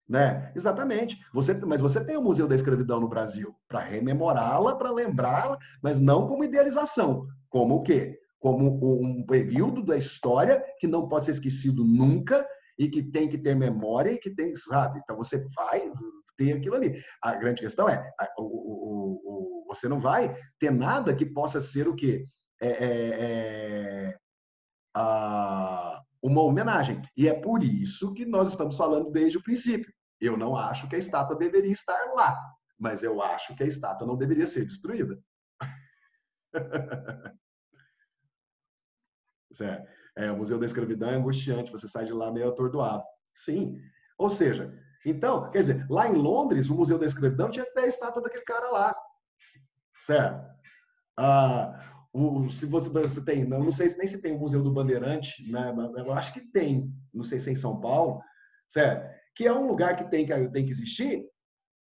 Né? Exatamente. Mas você tem o Museu da Escravidão no Brasil para rememorá-la, para lembrá-la, mas não como idealização. Como o quê? Como um período da história que não pode ser esquecido nunca e que tem que ter memória e que tem, sabe? Então você vai ter aquilo ali. A grande questão é, você não vai ter nada que possa ser o quê? Uma homenagem. E é por isso que nós estamos falando desde o princípio. Eu não acho que a estátua deveria estar lá, mas eu acho que a estátua não deveria ser destruída. O Museu da Escravidão é angustiante, você sai de lá meio atordoado. Sim. Ou seja, então, quer dizer, lá em Londres, o Museu da Escravidão tinha que ter a estátua daquele cara lá. Certo? Se você tem, não sei nem se tem o Museu do Bandeirante, né? Eu acho que tem, não sei se é em São Paulo, certo? Que é um lugar que tem que existir,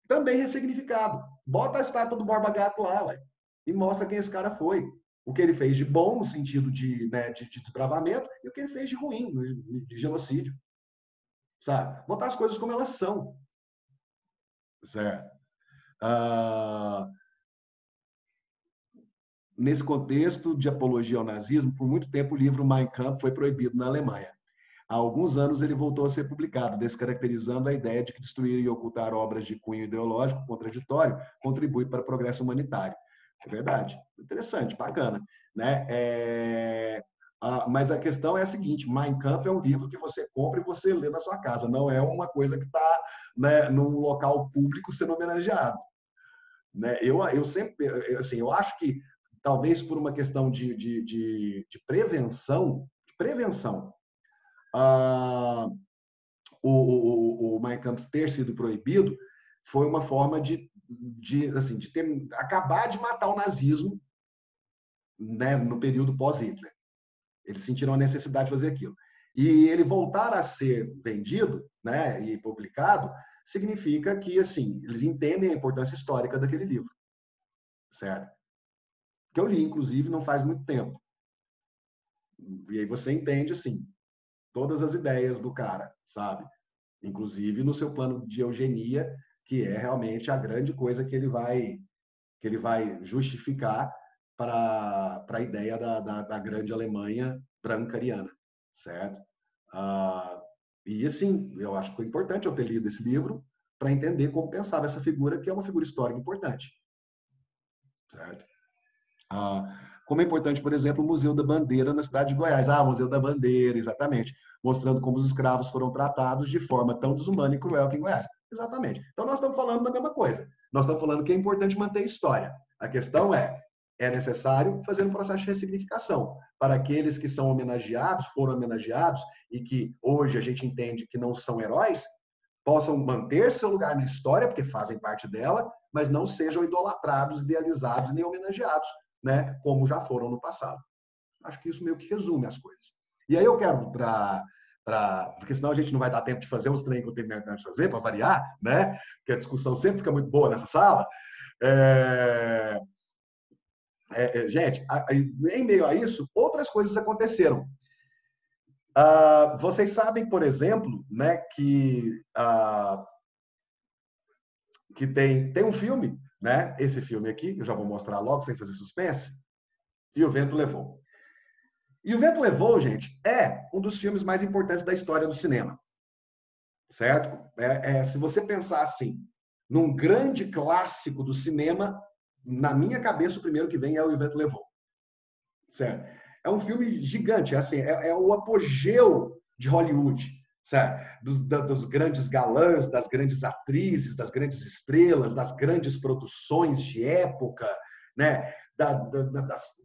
também ressignificado. Bota a estátua do Borba Gato lá, ué, e mostra quem esse cara foi. O que ele fez de bom, no sentido de desbravamento, e o que ele fez de ruim, de genocídio. Sabe? Botar as coisas como elas são. Certo? Nesse contexto de apologia ao nazismo, por muito tempo o livro Mein Kampf foi proibido na Alemanha. Há alguns anos ele voltou a ser publicado, descaracterizando a ideia de que destruir e ocultar obras de cunho ideológico contraditório contribui para o progresso humanitário. É verdade. Interessante, bacana. Né? Mas a questão é a seguinte, Mein Kampf é um livro que você compra e você lê na sua casa, não é uma coisa que está, né, num local público sendo homenageado. Né? Eu sempre, assim, eu acho que talvez por uma questão de prevenção, o Mein Kampf ter sido proibido foi uma forma de acabar de matar o nazismo, né, no período pós-Hitler. Eles sentiram a necessidade de fazer aquilo. E ele voltar a ser vendido, né, e publicado, significa que, assim, eles entendem a importância histórica daquele livro. Certo? Que eu li, inclusive, não faz muito tempo. E aí você entende, assim, todas as ideias do cara, sabe? Inclusive no seu plano de eugenia, que é realmente a grande coisa que ele vai justificar para a ideia da grande Alemanha branca ariana, certo? E assim, eu acho que foi importante eu ter lido esse livro para entender como pensava essa figura, que é uma figura histórica importante, certo? Como é importante, por exemplo, o Museu da Bandeira na cidade de Goiás. O Museu da Bandeira, exatamente. Mostrando como os escravos foram tratados de forma tão desumana e cruel que em Goiás. Exatamente. Então, nós estamos falando da mesma coisa. Nós estamos falando que é importante manter a história. A questão é, é necessário fazer um processo de ressignificação. Para aqueles que são homenageados, foram homenageados, e que hoje a gente entende que não são heróis, possam manter seu lugar na história, porque fazem parte dela, mas não sejam idolatrados, idealizados, nem homenageados, né, como já foram no passado. Acho que isso meio que resume as coisas. E aí eu quero, porque senão a gente não vai dar tempo de fazer os treinos que eu tenho terminado de fazer, para variar, né? Porque a discussão sempre fica muito boa nessa sala. Gente, em meio a isso, outras coisas aconteceram. Vocês sabem, por exemplo, né, que tem um filme, né? Esse filme aqui, eu já vou mostrar logo, sem fazer suspense, E o Vento Levou. E O Vento Levou, gente, é um dos filmes mais importantes da história do cinema. Certo? Se você pensar assim, num grande clássico do cinema, na minha cabeça o primeiro que vem é O Vento Levou. Certo? É um filme gigante, assim, é o apogeu de Hollywood, certo? Dos grandes galãs, das grandes atrizes, das grandes estrelas, das grandes produções de época, né?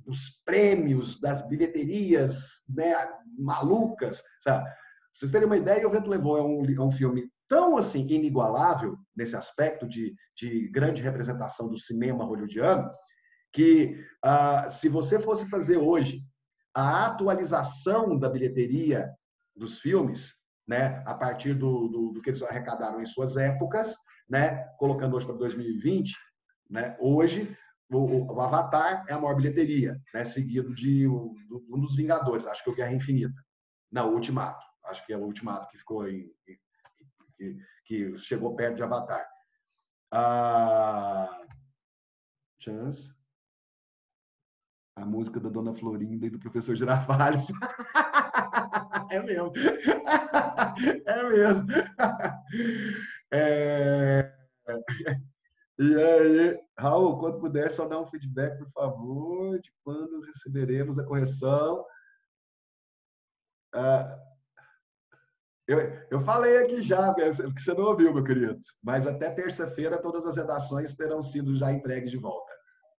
Dos prêmios, das bilheterias, né, malucas, sabe? Pra vocês terem uma ideia, O Vento Levou é um filme tão assim inigualável nesse aspecto de grande representação do cinema hollywoodiano, que se você fosse fazer hoje a atualização da bilheteria dos filmes, né, a partir do que eles arrecadaram em suas épocas, né, colocando hoje para 2020, né, hoje o Avatar é a maior bilheteria, né, seguido de um dos Vingadores, acho que é o Guerra Infinita. Não, o Ultimato. Acho que é o Ultimato que ficou que chegou perto de Avatar. Chance. A música da Dona Florinda e do Professor Girafales. É mesmo. É mesmo. E aí, Raul, quando puder, só dá um feedback, por favor, de quando receberemos a correção. Eu falei aqui já, porque você não ouviu, meu querido, mas até terça-feira todas as redações terão sido já entregues de volta,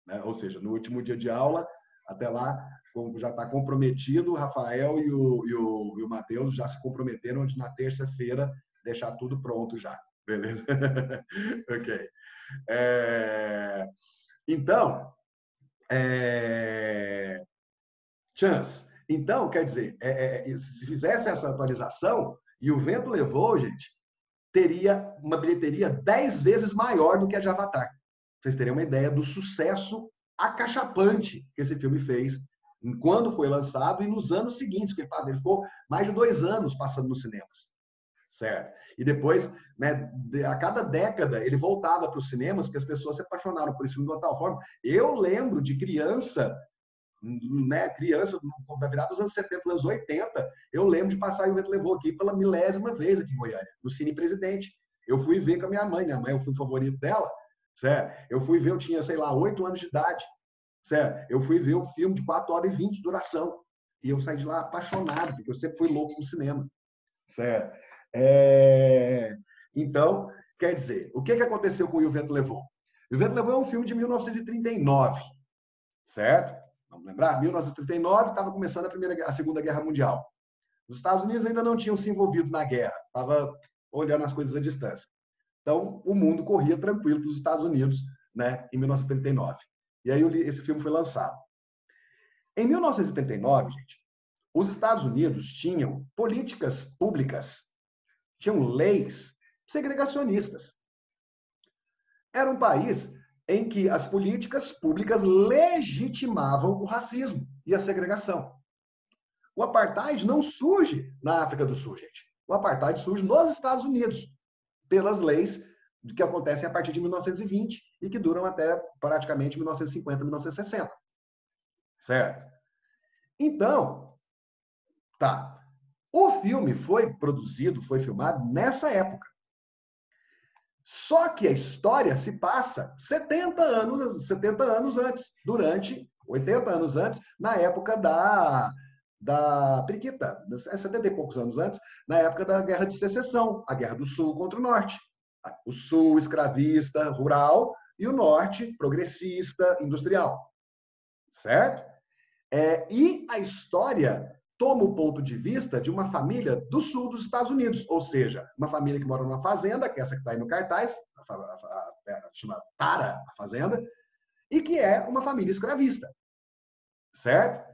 né? Ou seja, no último dia de aula, até lá, como já está comprometido, o Rafael e o Matheus já se comprometeram de na terça-feira deixar tudo pronto já, beleza? Ok. Então, Chance. Então, quer dizer, se fizesse essa atualização, e O Vento Levou, gente, teria uma bilheteria 10 vezes maior do que a de Avatar. Pra vocês terem uma ideia do sucesso acachapante que esse filme fez quando foi lançado e nos anos seguintes, porque ele ficou mais de 2 anos passando nos cinemas. Certo? E depois, né, a cada década, ele voltava para os cinemas, porque as pessoas se apaixonaram por esse filme de uma tal forma. Eu lembro de criança, né, na virada dos anos 70, anos 80, eu lembro de passar E o Vento Levou aqui pela milésima vez aqui em Goiânia, no Cine Presidente. Eu fui ver com a minha mãe eu fui o favorito dela, certo? Eu fui ver, eu tinha, sei lá, 8 anos de idade, certo? Eu fui ver um filme de 4 horas e 20 de duração, e eu saí de lá apaixonado, porque eu sempre fui louco no cinema, certo? Então, quer dizer, o que aconteceu com O Vento Levou? O Vento Levou é um filme de 1939, certo? Vamos lembrar? 1939 estava começando a Segunda Guerra Mundial. Os Estados Unidos ainda não tinham se envolvido na guerra, estava olhando as coisas à distância. Então, o mundo corria tranquilo para os Estados Unidos, né, em 1939. E aí esse filme foi lançado. Em 1939, gente, os Estados Unidos tinham políticas públicas, tinham leis segregacionistas. Era um país em que as políticas públicas legitimavam o racismo e a segregação. O apartheid não surge na África do Sul, gente. O apartheid surge nos Estados Unidos, pelas leis que acontecem a partir de 1920 e que duram até praticamente 1950, 1960. Certo? Então, tá. O filme foi produzido, foi filmado nessa época. Só que a história se passa 70 anos antes, durante 80 anos antes, na época da Periquita, 70 e poucos anos antes, na época da Guerra de Secessão, a Guerra do Sul contra o Norte. O Sul escravista, rural, e o Norte progressista, industrial. certo? E a história toma o ponto de vista de uma família do sul dos Estados Unidos, ou seja, uma família que mora numa fazenda, que é essa que está aí no cartaz, chama Tara, a fazenda, e que é uma família escravista, certo?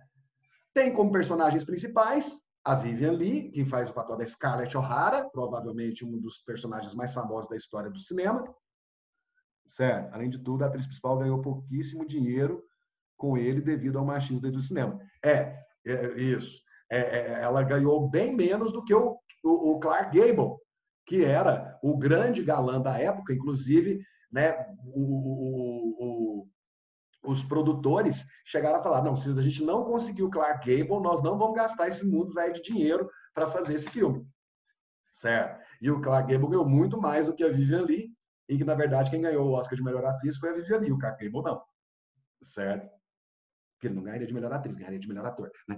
Tem como personagens principais a Vivian Leigh, que faz o papel da Scarlett O'Hara, provavelmente um dos personagens mais famosos da história do cinema, certo? Além de tudo, a atriz principal ganhou pouquíssimo dinheiro com ele devido ao machismo do cinema. Isso. Ela ganhou bem menos do que o Clark Gable, que era o grande galã da época, inclusive, né, os produtores chegaram a falar, não, se a gente não conseguir o Clark Gable, nós não vamos gastar esse mundo velho de dinheiro para fazer esse filme. Certo? E o Clark Gable ganhou muito mais do que a Vivian Leigh, e que, na verdade, quem ganhou o Oscar de melhor atriz foi a Vivian Leigh, o Clark Gable não. Certo? Porque ele não ganharia de melhor atriz, ganharia de melhor ator. Né?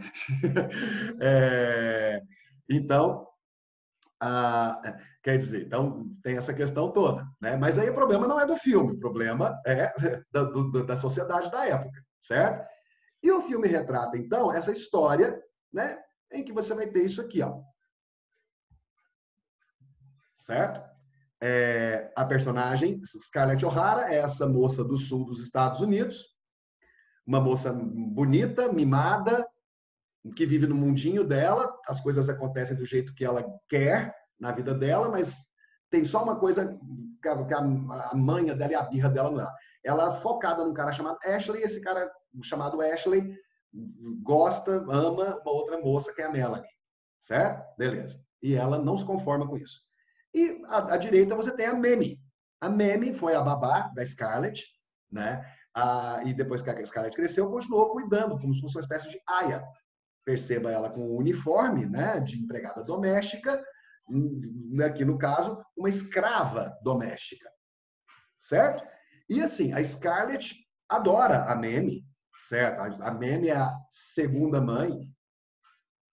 Então, quer dizer, então tem essa questão toda. Né? Mas aí o problema não é do filme, o problema é da sociedade da época, certo? E o filme retrata, então, essa história, né, em que você vai ter isso aqui, ó. Certo? A personagem Scarlett O'Hara é essa moça do sul dos Estados Unidos, uma moça bonita, mimada, que vive no mundinho dela, as coisas acontecem do jeito que ela quer na vida dela, mas tem só uma coisa que a manha dela e a birra dela não é. Ela é focada num cara chamado Ashley, e esse cara chamado Ashley gosta, ama uma outra moça que é a Melanie, certo? Beleza. E ela não se conforma com isso. E à direita você tem a Mamie. A Mamie foi a babá da Scarlett, né? E depois que a Scarlett cresceu, continuou cuidando, como se fosse uma espécie de aia. Perceba ela com o uniforme, né, de empregada doméstica, aqui no caso, uma escrava doméstica, certo? E assim, a Scarlett adora a Mamie, certo? A Mamie é a segunda mãe,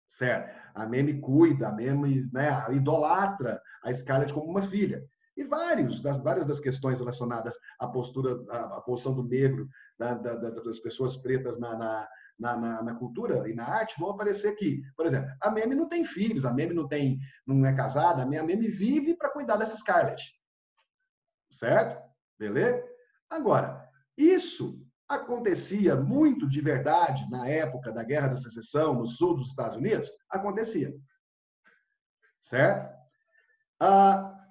certo? A Mamie cuida, a Mamie, né, idolatra a Scarlett como uma filha. E várias das questões relacionadas à postura, à posição do negro, das pessoas pretas na cultura e na arte vão aparecer aqui. Por exemplo, a Mamie não tem filhos, a Mamie não é casada, a Mamie vive para cuidar dessa Scarlett. Certo? Beleza? Agora, isso acontecia muito de verdade na época da Guerra da Secessão, no sul dos Estados Unidos? Acontecia. Certo?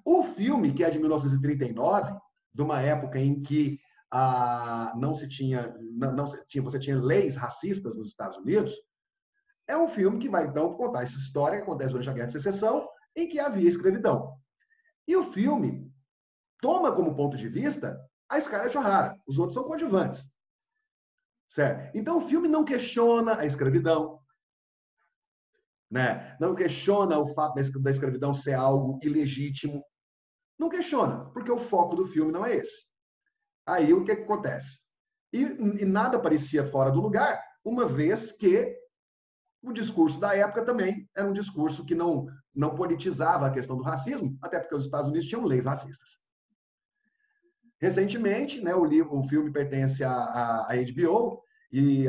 O filme, que é de 1939, de uma época em que você tinha leis racistas nos Estados Unidos, é um filme que vai, então, contar essa história que acontece durante a Guerra de Secessão, em que havia escravidão. E o filme toma como ponto de vista a Scarlett O'Hara. Os outros são coadjuvantes. Certo? Então, o filme não questiona a escravidão, né? Não questiona o fato da escravidão ser algo ilegítimo. Não questiona, porque o foco do filme não é esse. Aí o que acontece? E nada parecia fora do lugar, uma vez que o discurso da época também era um discurso que não politizava a questão do racismo, até porque os Estados Unidos tinham leis racistas. Recentemente, né, o filme pertence à HBO e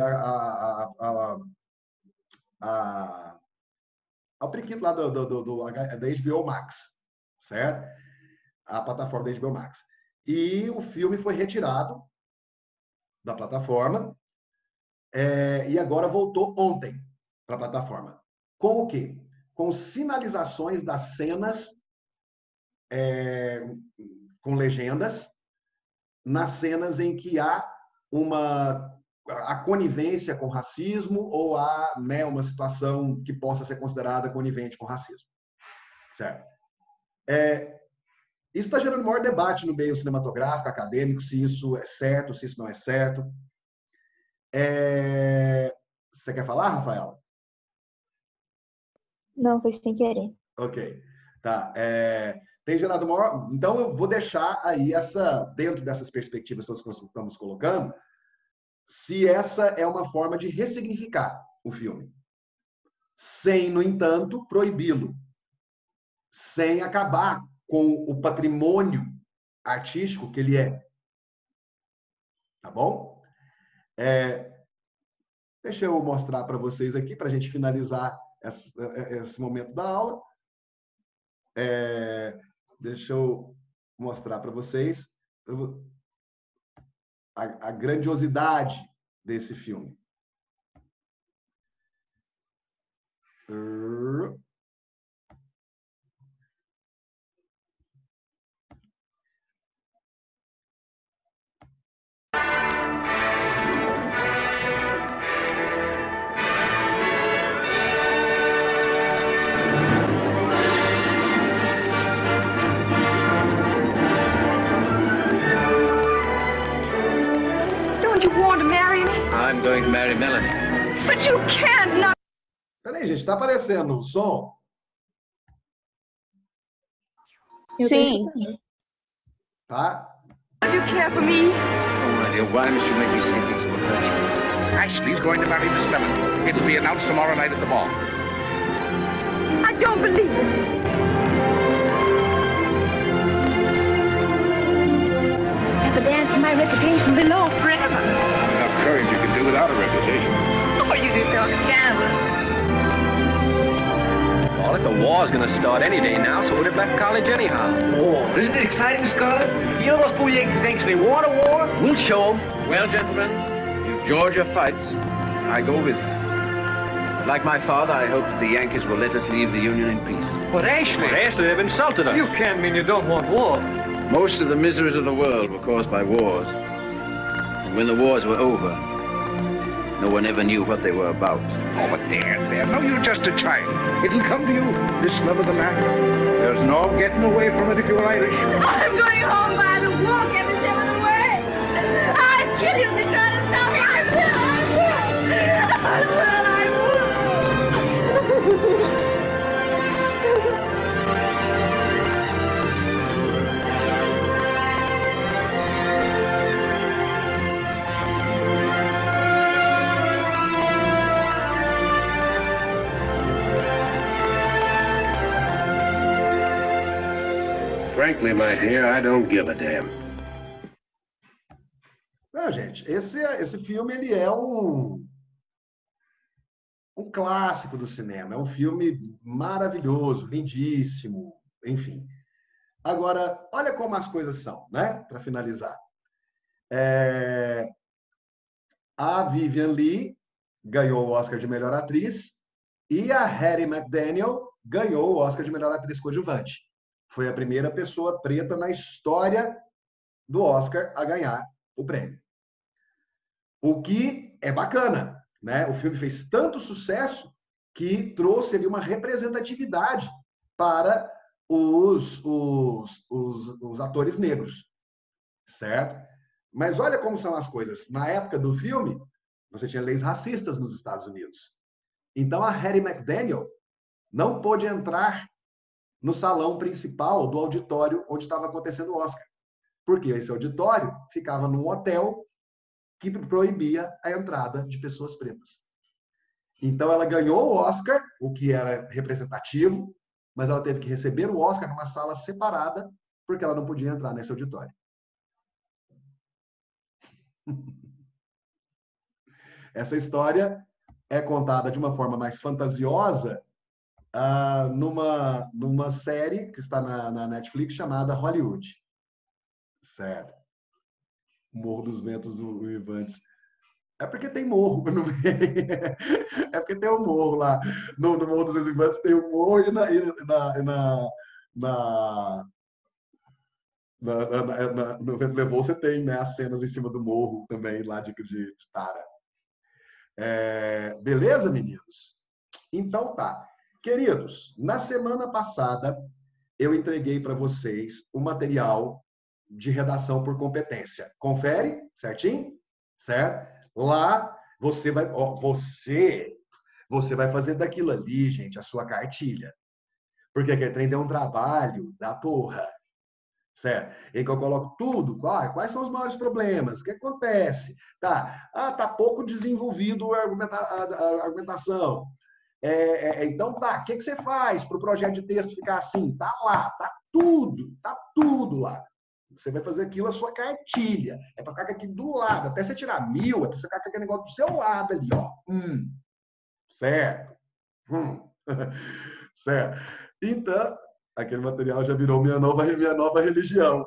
ao periquito lá da HBO Max, certo? A plataforma da HBO Max. E o filme foi retirado da plataforma e agora voltou ontem para a plataforma. Com o quê? Com sinalizações das cenas com legendas, nas cenas em que há a conivência com racismo ou há, né, uma situação que possa ser considerada conivente com racismo. Certo? Isso está gerando maior debate no meio cinematográfico, acadêmico, se isso é certo, se isso não é certo. Você quer falar, Rafaela? Não, foi sem querer. Ok. Tá. Tem gerado maior... Então, eu vou deixar aí dentro dessas perspectivas que nós estamos colocando, se essa é uma forma de ressignificar o filme. Sem, no entanto, proibi-lo. Sem acabar com o patrimônio artístico que ele é. Tá bom? Deixa eu mostrar para vocês aqui, para a gente finalizar esse momento da aula. Deixa eu mostrar para vocês a grandiosidade desse filme. I'm going to marry Melanie. But you can't not. Peraí, gente, tá aparecendo o som? Sim. Tá? You care for me? Oh, my dear, why must you make me say things so hurt? Ashley's going to marry Miss Melanie. It'll be announced tomorrow night at the ball. I don't believe it. If I dance, my reputation will be lost forever. Enough courage you can do without a reputation. Oh, you do talk scandalous. Well, if the war's going to start any day now, so would have left college anyhow. War. Isn't it exciting, Scarlett? You know those fool Yankees actually want a war? We'll show 'em. Well, gentlemen, if Georgia fights, I go with her. But like my father, I hope that the Yankees will let us leave the Union in peace. But Ashley... But Ashley, they've insulted us. You can't mean you don't want war. Most of the miseries of the world were caused by wars. And when the wars were over, no one ever knew what they were about. Oh, but there. No, you're just a child. It'll come to you, this love of the land. There's no getting away from it if you're Irish. I'm going home by the walk every step of the way. I'll kill you if you try to stop me. I will. Frankly, my dear, I don't give a damn. Não, gente, esse filme ele é um clássico do cinema. É um filme maravilhoso, lindíssimo, enfim. Agora, olha como as coisas são, né? Para finalizar. A Vivian Leigh ganhou o Oscar de melhor atriz e a Hattie McDaniel ganhou o Oscar de melhor atriz coadjuvante. Foi a primeira pessoa preta na história do Oscar a ganhar o prêmio. O que é bacana, né? O filme fez tanto sucesso que trouxe ali uma representatividade para os atores negros, certo? Mas olha como são as coisas. Na época do filme, você tinha leis racistas nos Estados Unidos. Então, a Hattie McDaniel não pôde entrar no salão principal do auditório onde estava acontecendo o Oscar. Porque esse auditório ficava num hotel que proibia a entrada de pessoas pretas. Então, ela ganhou o Oscar, o que era representativo, mas ela teve que receber o Oscar numa sala separada, porque ela não podia entrar nesse auditório. Essa história é contada de uma forma mais fantasiosa numa série que está na Netflix chamada Hollywood. Certo. Morro dos Ventos Uivantes. É porque tem morro no meio. É porque tem um morro lá. No Morro dos Ventos Uivantes tem um morro e no Vento Levou você tem, né, as cenas em cima do morro também, lá de Tara. Beleza, meninos? Então tá. Queridos, na semana passada eu entreguei para vocês o material de redação por competência. Confere, certinho? Certo? Lá você vai fazer daquilo ali, gente, a sua cartilha. Porque aquele trem deu um trabalho da porra. Certo? E aí que eu coloco tudo. Quais são os maiores problemas? O que acontece? Tá pouco desenvolvido a argumentação. Então tá, o que você faz para o projeto de texto ficar assim? Tá lá, tá tudo lá. Você vai fazer aquilo a sua cartilha. É para ficar aqui do lado. Até você tirar 1000, é para você ficar com aquele negócio do seu lado ali, ó. Certo. Certo. Então, aquele material já virou minha nova religião.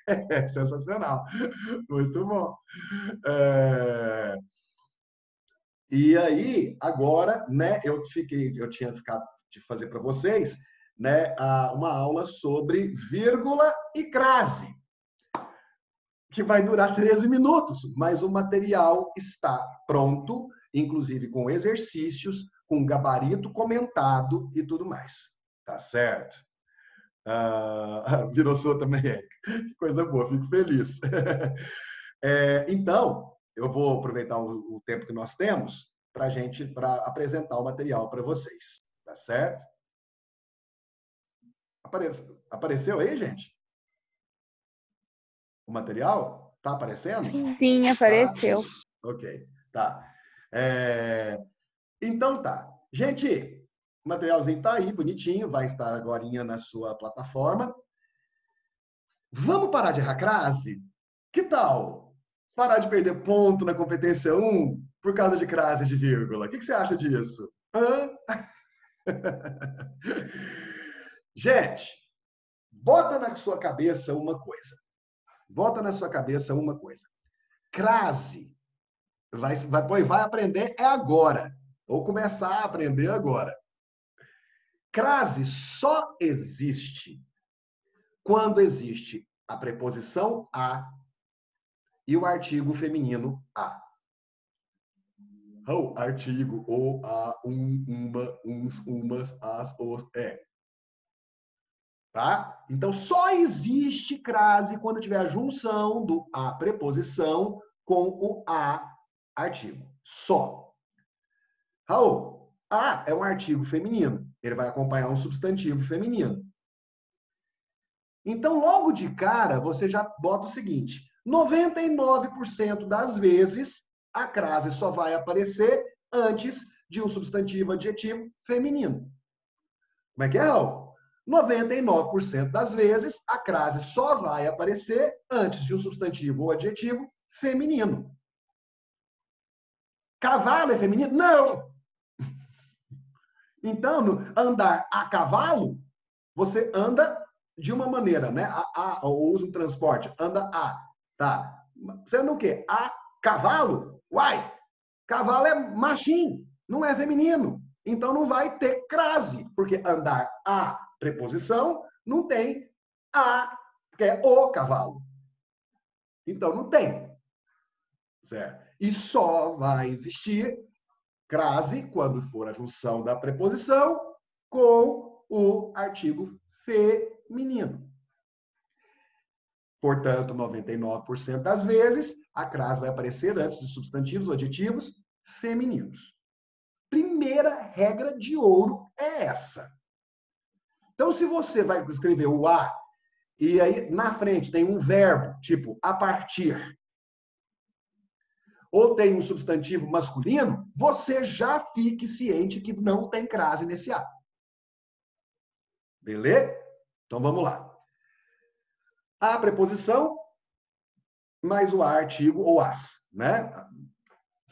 É sensacional. Muito bom. E aí, agora, né, eu tinha ficado de fazer para vocês, né, uma aula sobre vírgula e crase, que vai durar 13 minutos, mas o material está pronto, inclusive com exercícios, com gabarito comentado e tudo mais. Tá certo? Virou sua também, é. Que coisa boa, fico feliz. Então, eu vou aproveitar o tempo que nós temos para apresentar o material para vocês. Tá certo? Apareceu aí, gente? O material? Tá aparecendo? Sim, apareceu. Tá? Ok, tá. Então tá. Gente, o materialzinho tá aí, bonitinho, vai estar agorinha na sua plataforma. Vamos parar de errar crase? Que tal? Parar de perder ponto na competência 1 por causa de crase de vírgula. O que você acha disso? Gente, bota na sua cabeça uma coisa. Bota na sua cabeça uma coisa. Crase, vai aprender agora. Ou começar a aprender agora. Crase só existe quando existe a preposição a e o artigo feminino a. O artigo, o, a, uma, uns, umas, as, os, é. Tá? Então, só existe crase quando tiver a junção do a preposição com o a artigo. Só. Raul, a é um artigo feminino. Ele vai acompanhar um substantivo feminino. Então, logo de cara, você já bota o seguinte: 99% das vezes, a crase só vai aparecer antes de um substantivo adjetivo feminino. Como é que é, Raul? 99% das vezes, a crase só vai aparecer antes de um substantivo ou adjetivo feminino. Cavalo é feminino? Não! Então, andar a cavalo, você anda de uma maneira, né? Ou usa um transporte, anda a, tá? Sendo o quê? A cavalo? Uai! Cavalo é machinho, não é feminino. Então, não vai ter crase, porque andar a preposição não tem a, que é o cavalo. Então, não tem. Certo? E só vai existir crase quando for a junção da preposição com o artigo feminino. Portanto, 99% das vezes, a crase vai aparecer antes de substantivos ou adjetivos femininos. Primeira regra de ouro é essa. Então, se você vai escrever o a, e aí na frente tem um verbo, tipo a partir, ou tem um substantivo masculino, você já fique ciente que não tem crase nesse a. Beleza? Então, vamos lá. A preposição mais o a artigo ou as, né?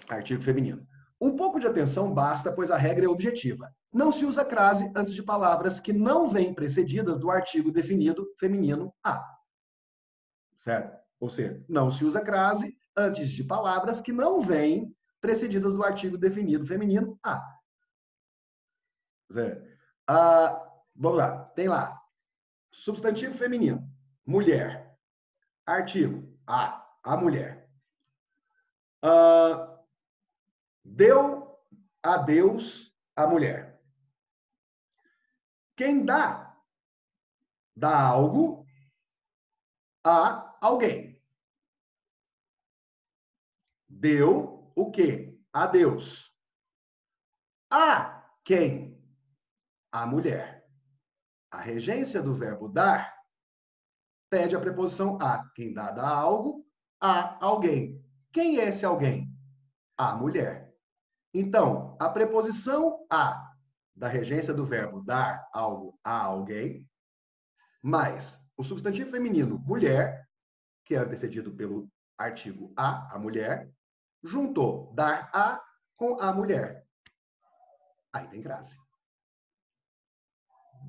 Artigo feminino. Um pouco de atenção basta, pois a regra é objetiva. Não se usa crase antes de palavras que não vêm precedidas do artigo definido feminino a. Certo? Ou seja, não se usa crase antes de palavras que não vêm precedidas do artigo definido feminino a. Certo? Vamos lá. Tem lá. Substantivo feminino. Mulher. Artigo. A mulher. Deu a Deus a mulher. Quem dá algo a alguém. Deu o quê? A Deus. A quem? A mulher. A regência do verbo dar pede a preposição a. Quem dá algo a alguém. Quem é esse alguém? A mulher. Então, a preposição a da regência do verbo dar algo a alguém, mais o substantivo feminino mulher, que é antecedido pelo artigo a mulher, juntou dar a com a mulher. Aí tem crase.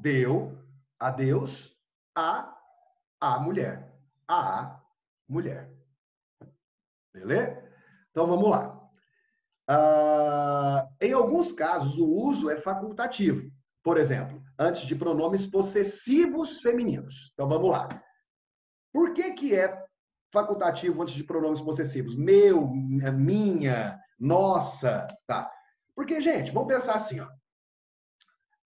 Deu a Deus a mulher. A mulher. Beleza? Então vamos lá. Em alguns casos, o uso é facultativo. Por exemplo, antes de pronomes possessivos femininos. Então vamos lá. Por que é facultativo antes de pronomes possessivos? Meu, minha, nossa, tá? Porque, gente, vamos pensar assim, ó.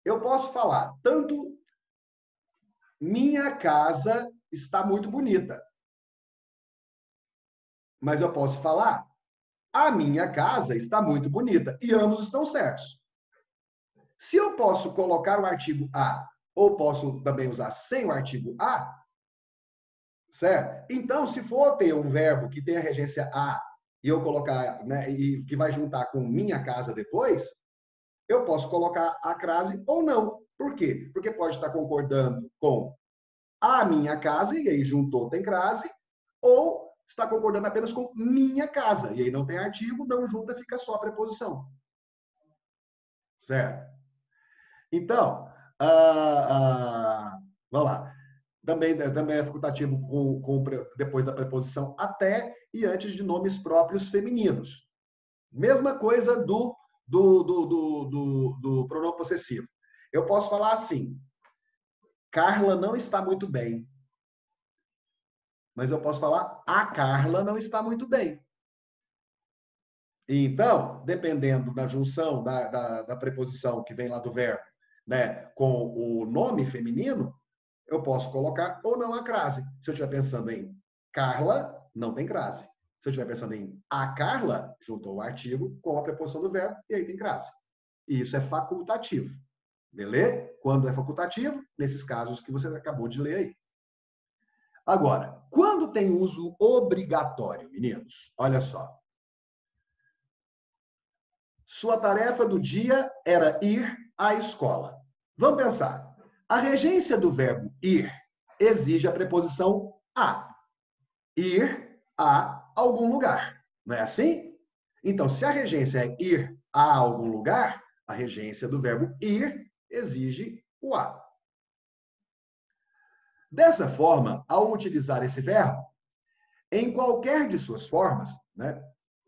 Eu posso falar tanto minha casa está muito bonita. Mas eu posso falar a minha casa está muito bonita. E ambos estão certos. Se eu posso colocar o artigo a, ou posso também usar sem o artigo a, certo? Então, se for ter um verbo que tem a regência a, e eu colocar, né, e que vai juntar com minha casa depois, eu posso colocar a crase ou não. Por quê? Porque pode estar concordando com a minha casa, e aí juntou, tem crase, ou está concordando apenas com minha casa, e aí não tem artigo, não junta, fica só a preposição. Certo? Então, vamos lá. Também é facultativo depois da preposição até e antes de nomes próprios femininos. Mesma coisa do pronome possessivo. Eu posso falar assim, Carla não está muito bem. Mas eu posso falar, a Carla não está muito bem. Então, dependendo da junção, da preposição que vem lá do verbo, né, com o nome feminino, eu posso colocar ou não a crase. Se eu estiver pensando em Carla, não tem crase. Se eu estiver pensando em a Carla, juntou o artigo com a preposição do verbo, e aí tem crase. E isso é facultativo. Beleza? Quando é facultativo, nesses casos que você acabou de ler aí. Agora, quando tem uso obrigatório, meninos, olha só. Sua tarefa do dia era ir à escola. Vamos pensar. A regência do verbo ir exige a preposição a. Ir a algum lugar. Não é assim? Então, se a regência é ir a algum lugar, a regência do verbo ir exige o a. Dessa forma, ao utilizar esse verbo, em qualquer de suas formas, né?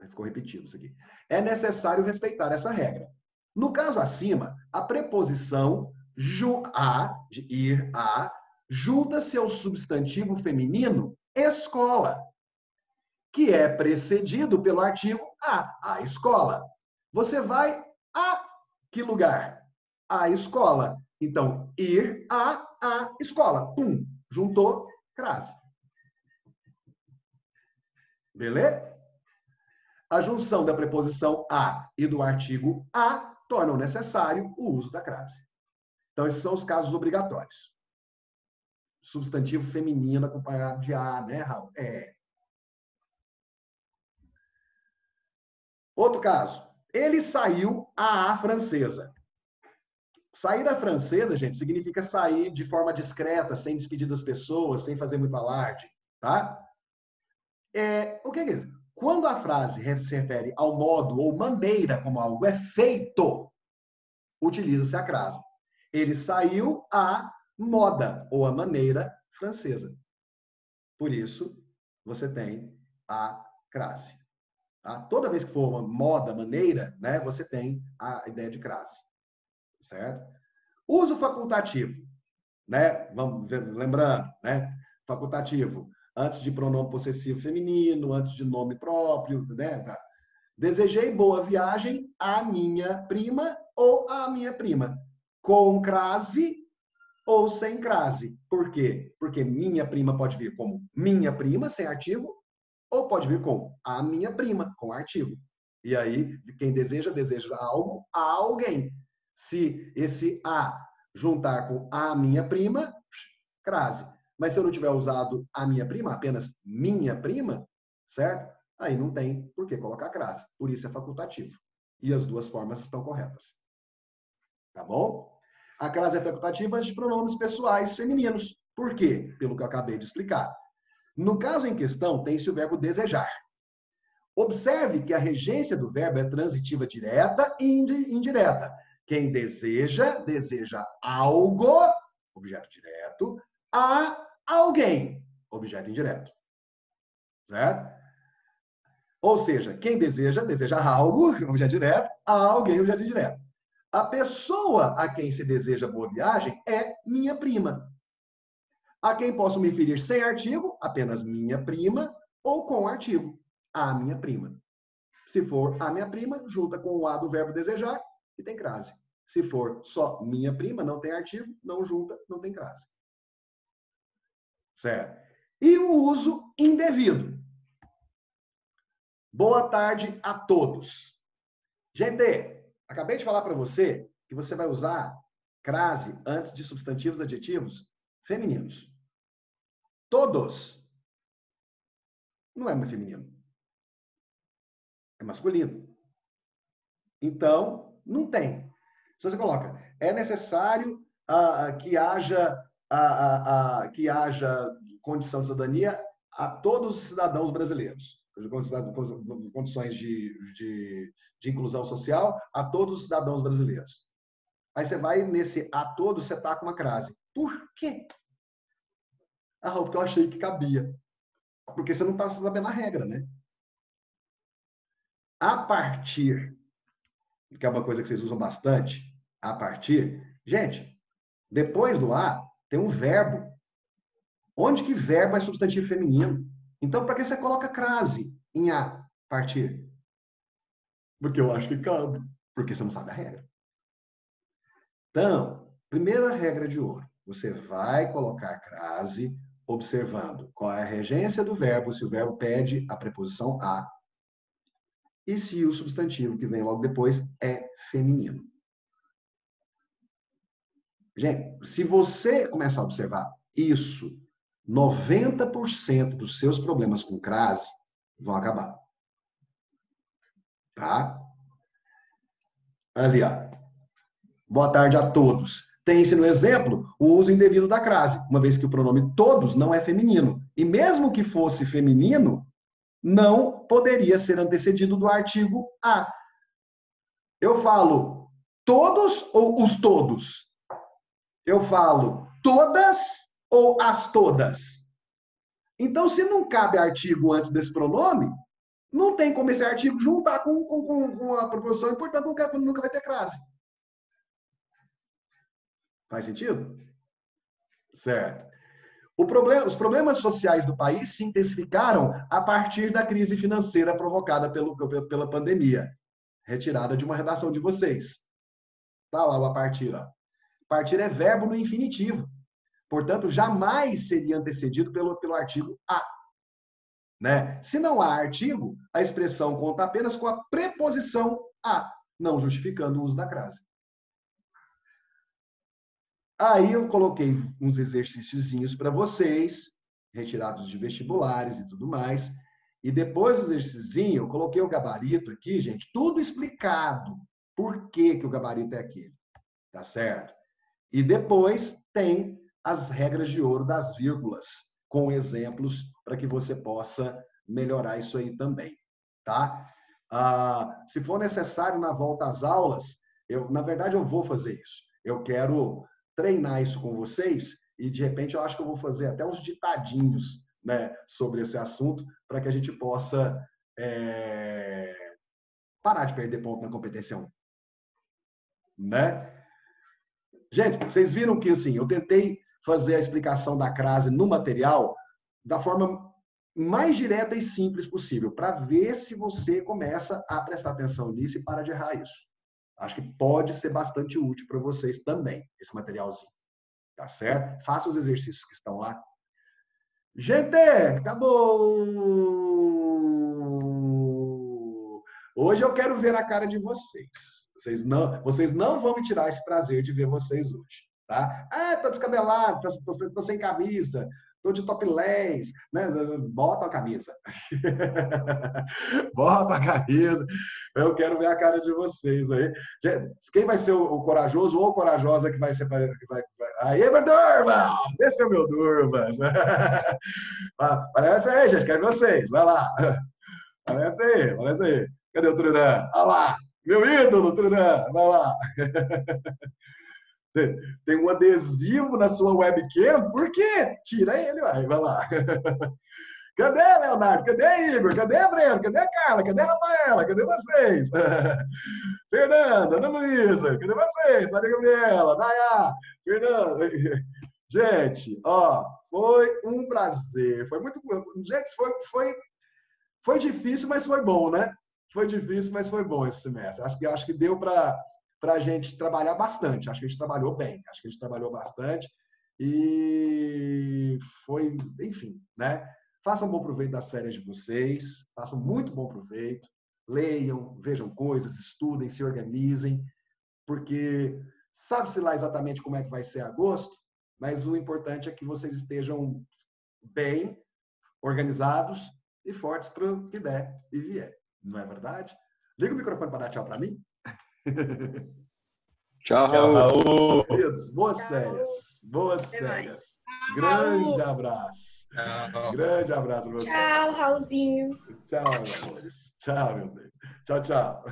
Ficou repetido isso aqui. É necessário respeitar essa regra. No caso acima, a preposição a, de ir a, junta-se ao substantivo feminino escola, que é precedido pelo artigo a escola. Você vai a que lugar? A escola. Então, ir a escola. Pum, juntou, crase. Beleza? A junção da preposição a e do artigo a tornam necessário o uso da crase. Então, esses são os casos obrigatórios. Substantivo feminino acompanhado de a, né, Raul? É. Outro caso. Ele saiu à francesa. Sair da francesa, gente, significa sair de forma discreta, sem despedir das pessoas, sem fazer muito alarde, tá? O que é isso? Quando a frase se refere ao modo ou maneira como algo é feito, utiliza-se a crase. Ele saiu à moda ou à maneira francesa. Por isso, você tem a crase. Tá? Toda vez que for uma moda, maneira, né, você tem a ideia de crase. Certo? Uso facultativo. Né? Vamos lembrando, né? Facultativo. Antes de pronome possessivo feminino, antes de nome próprio, né? Tá. Desejei boa viagem à minha prima ou à minha prima. Com crase ou sem crase. Por quê? Porque minha prima pode vir como minha prima, sem artigo, ou pode vir com a minha prima, com artigo. E aí, quem deseja algo a alguém. Se esse a juntar com a minha prima, crase. Mas se eu não tiver usado a minha prima, apenas minha prima, certo? Aí não tem por que colocar crase. Por isso é facultativo. E as duas formas estão corretas. Tá bom? A crase é facultativa de pronomes pessoais femininos. Por quê? Pelo que eu acabei de explicar. No caso em questão, tem-se o verbo desejar. Observe que a regência do verbo é transitiva direta e indireta. Quem deseja, deseja algo, objeto direto, a alguém, objeto indireto. Certo? Ou seja, quem deseja, deseja algo, objeto direto, a alguém, objeto indireto. A pessoa a quem se deseja boa viagem é minha prima. A quem posso me referir sem artigo, apenas minha prima, ou com artigo, a minha prima. Se for a minha prima, junta com o a do verbo desejar e tem crase. Se for só minha prima, não tem artigo, não junta, não tem crase. Certo? E o uso indevido. Boa tarde a todos. Gente, acabei de falar para você que você vai usar crase antes de substantivos adjetivos femininos. Todos. Não é feminino. É masculino. Então, não tem. Se você coloca, é necessário que haja condição de cidadania a todos os cidadãos brasileiros. Condições de inclusão social a todos os cidadãos brasileiros. Aí você vai nesse a todos, você tá com uma crase. Por quê? Porque eu achei que cabia. Porque você não está sabendo a regra, né? A partir, que é uma coisa que vocês usam bastante, a partir. Gente, depois do a, tem um verbo. Onde que verbo é substantivo feminino? Então, para que você coloca crase em a partir? Porque eu acho que cabe. Porque você não sabe a regra. Então, primeira regra de ouro. Você vai colocar crase observando qual é a regência do verbo, se o verbo pede a preposição a, e se o substantivo que vem logo depois é feminino. Gente, se você começar a observar isso, 90% dos seus problemas com crase vão acabar. Tá? Ali, ó. Boa tarde a todos. Tem-se no exemplo o uso indevido da crase, uma vez que o pronome todos não é feminino. E mesmo que fosse feminino, não poderia ser antecedido do artigo a. Eu falo todos ou os todos? Eu falo todas ou as todas? Então, se não cabe artigo antes desse pronome, não tem como esse artigo juntar com a preposição e, portanto, nunca vai ter crase. Faz sentido? Certo. Os problemas sociais do país se intensificaram a partir da crise financeira provocada pela pandemia. Retirada de uma redação de vocês. Tá lá o a partir. Ó. Partir é verbo no infinitivo. Portanto, jamais seria antecedido pelo artigo a. Né? Se não há artigo, a expressão conta apenas com a preposição a, não justificando o uso da crase. Aí eu coloquei uns exercíciozinhos para vocês, retirados de vestibulares e tudo mais. E depois do exercíciozinho, eu coloquei o gabarito aqui, gente, tudo explicado. Por que o gabarito é aquele? Tá certo? E depois tem as regras de ouro das vírgulas, com exemplos para que você possa melhorar isso aí também. Tá? Se for necessário na volta às aulas, na verdade eu vou fazer isso. Eu quero treinar isso com vocês e, de repente, eu acho que eu vou fazer até uns ditadinhos, né, sobre esse assunto para que a gente possa parar de perder ponto na competência 1. Né? Gente, vocês viram que assim, eu tentei fazer a explicação da crase no material da forma mais direta e simples possível, para ver se você começa a prestar atenção nisso e para de errar isso. Acho que pode ser bastante útil para vocês também, esse materialzinho. Tá certo? Faça os exercícios que estão lá. Gente, acabou! Hoje eu quero ver a cara de vocês. Vocês não vão me tirar esse prazer de ver vocês hoje. Tá? Tô descabelado, tô sem camisa, tô de topless, né? Bota a camisa. Bota a camisa. Eu quero ver a cara de vocês aí. Quem vai ser o corajoso ou corajosa que vai ser... Aí, meu Durmas! Esse é o meu Durmas. Aparece aí, gente. Quero vocês. Vai lá. Aparece aí. Cadê o Trunã? Olha lá. Meu ídolo, Trunã. Vai lá. Tem um adesivo na sua webcam? Por quê? Tira ele, vai lá. Cadê, Leonardo? Cadê Igor? Cadê Breno? Cadê a Carla? Cadê a Rafaela? Cadê vocês? Fernanda, Ana Luísa, cadê vocês? Maria Gabriela, Nayá, Fernanda. Gente, ó, foi um prazer. Foi muito... Gente, foi difícil, mas foi bom, né? Foi difícil, mas foi bom esse semestre. Acho que deu para a gente trabalhar bastante. Acho que a gente trabalhou bem. Acho que a gente trabalhou bastante. E foi, enfim, né? Façam bom proveito das férias de vocês. Façam muito bom proveito. Leiam, vejam coisas, estudem, se organizem. Porque sabe-se lá exatamente como é que vai ser agosto, mas o importante é que vocês estejam bem, organizados e fortes para o que der e vier. Não é verdade? Liga o microfone para dar tchau para mim. Tchau, Raul. Queridos, boas férias. Boas férias. Grande abraço. Grande abraço para vocês. Tchau, Raulzinho. Tchau, meus amores. Tchau, meus beijos. Tchau, tchau.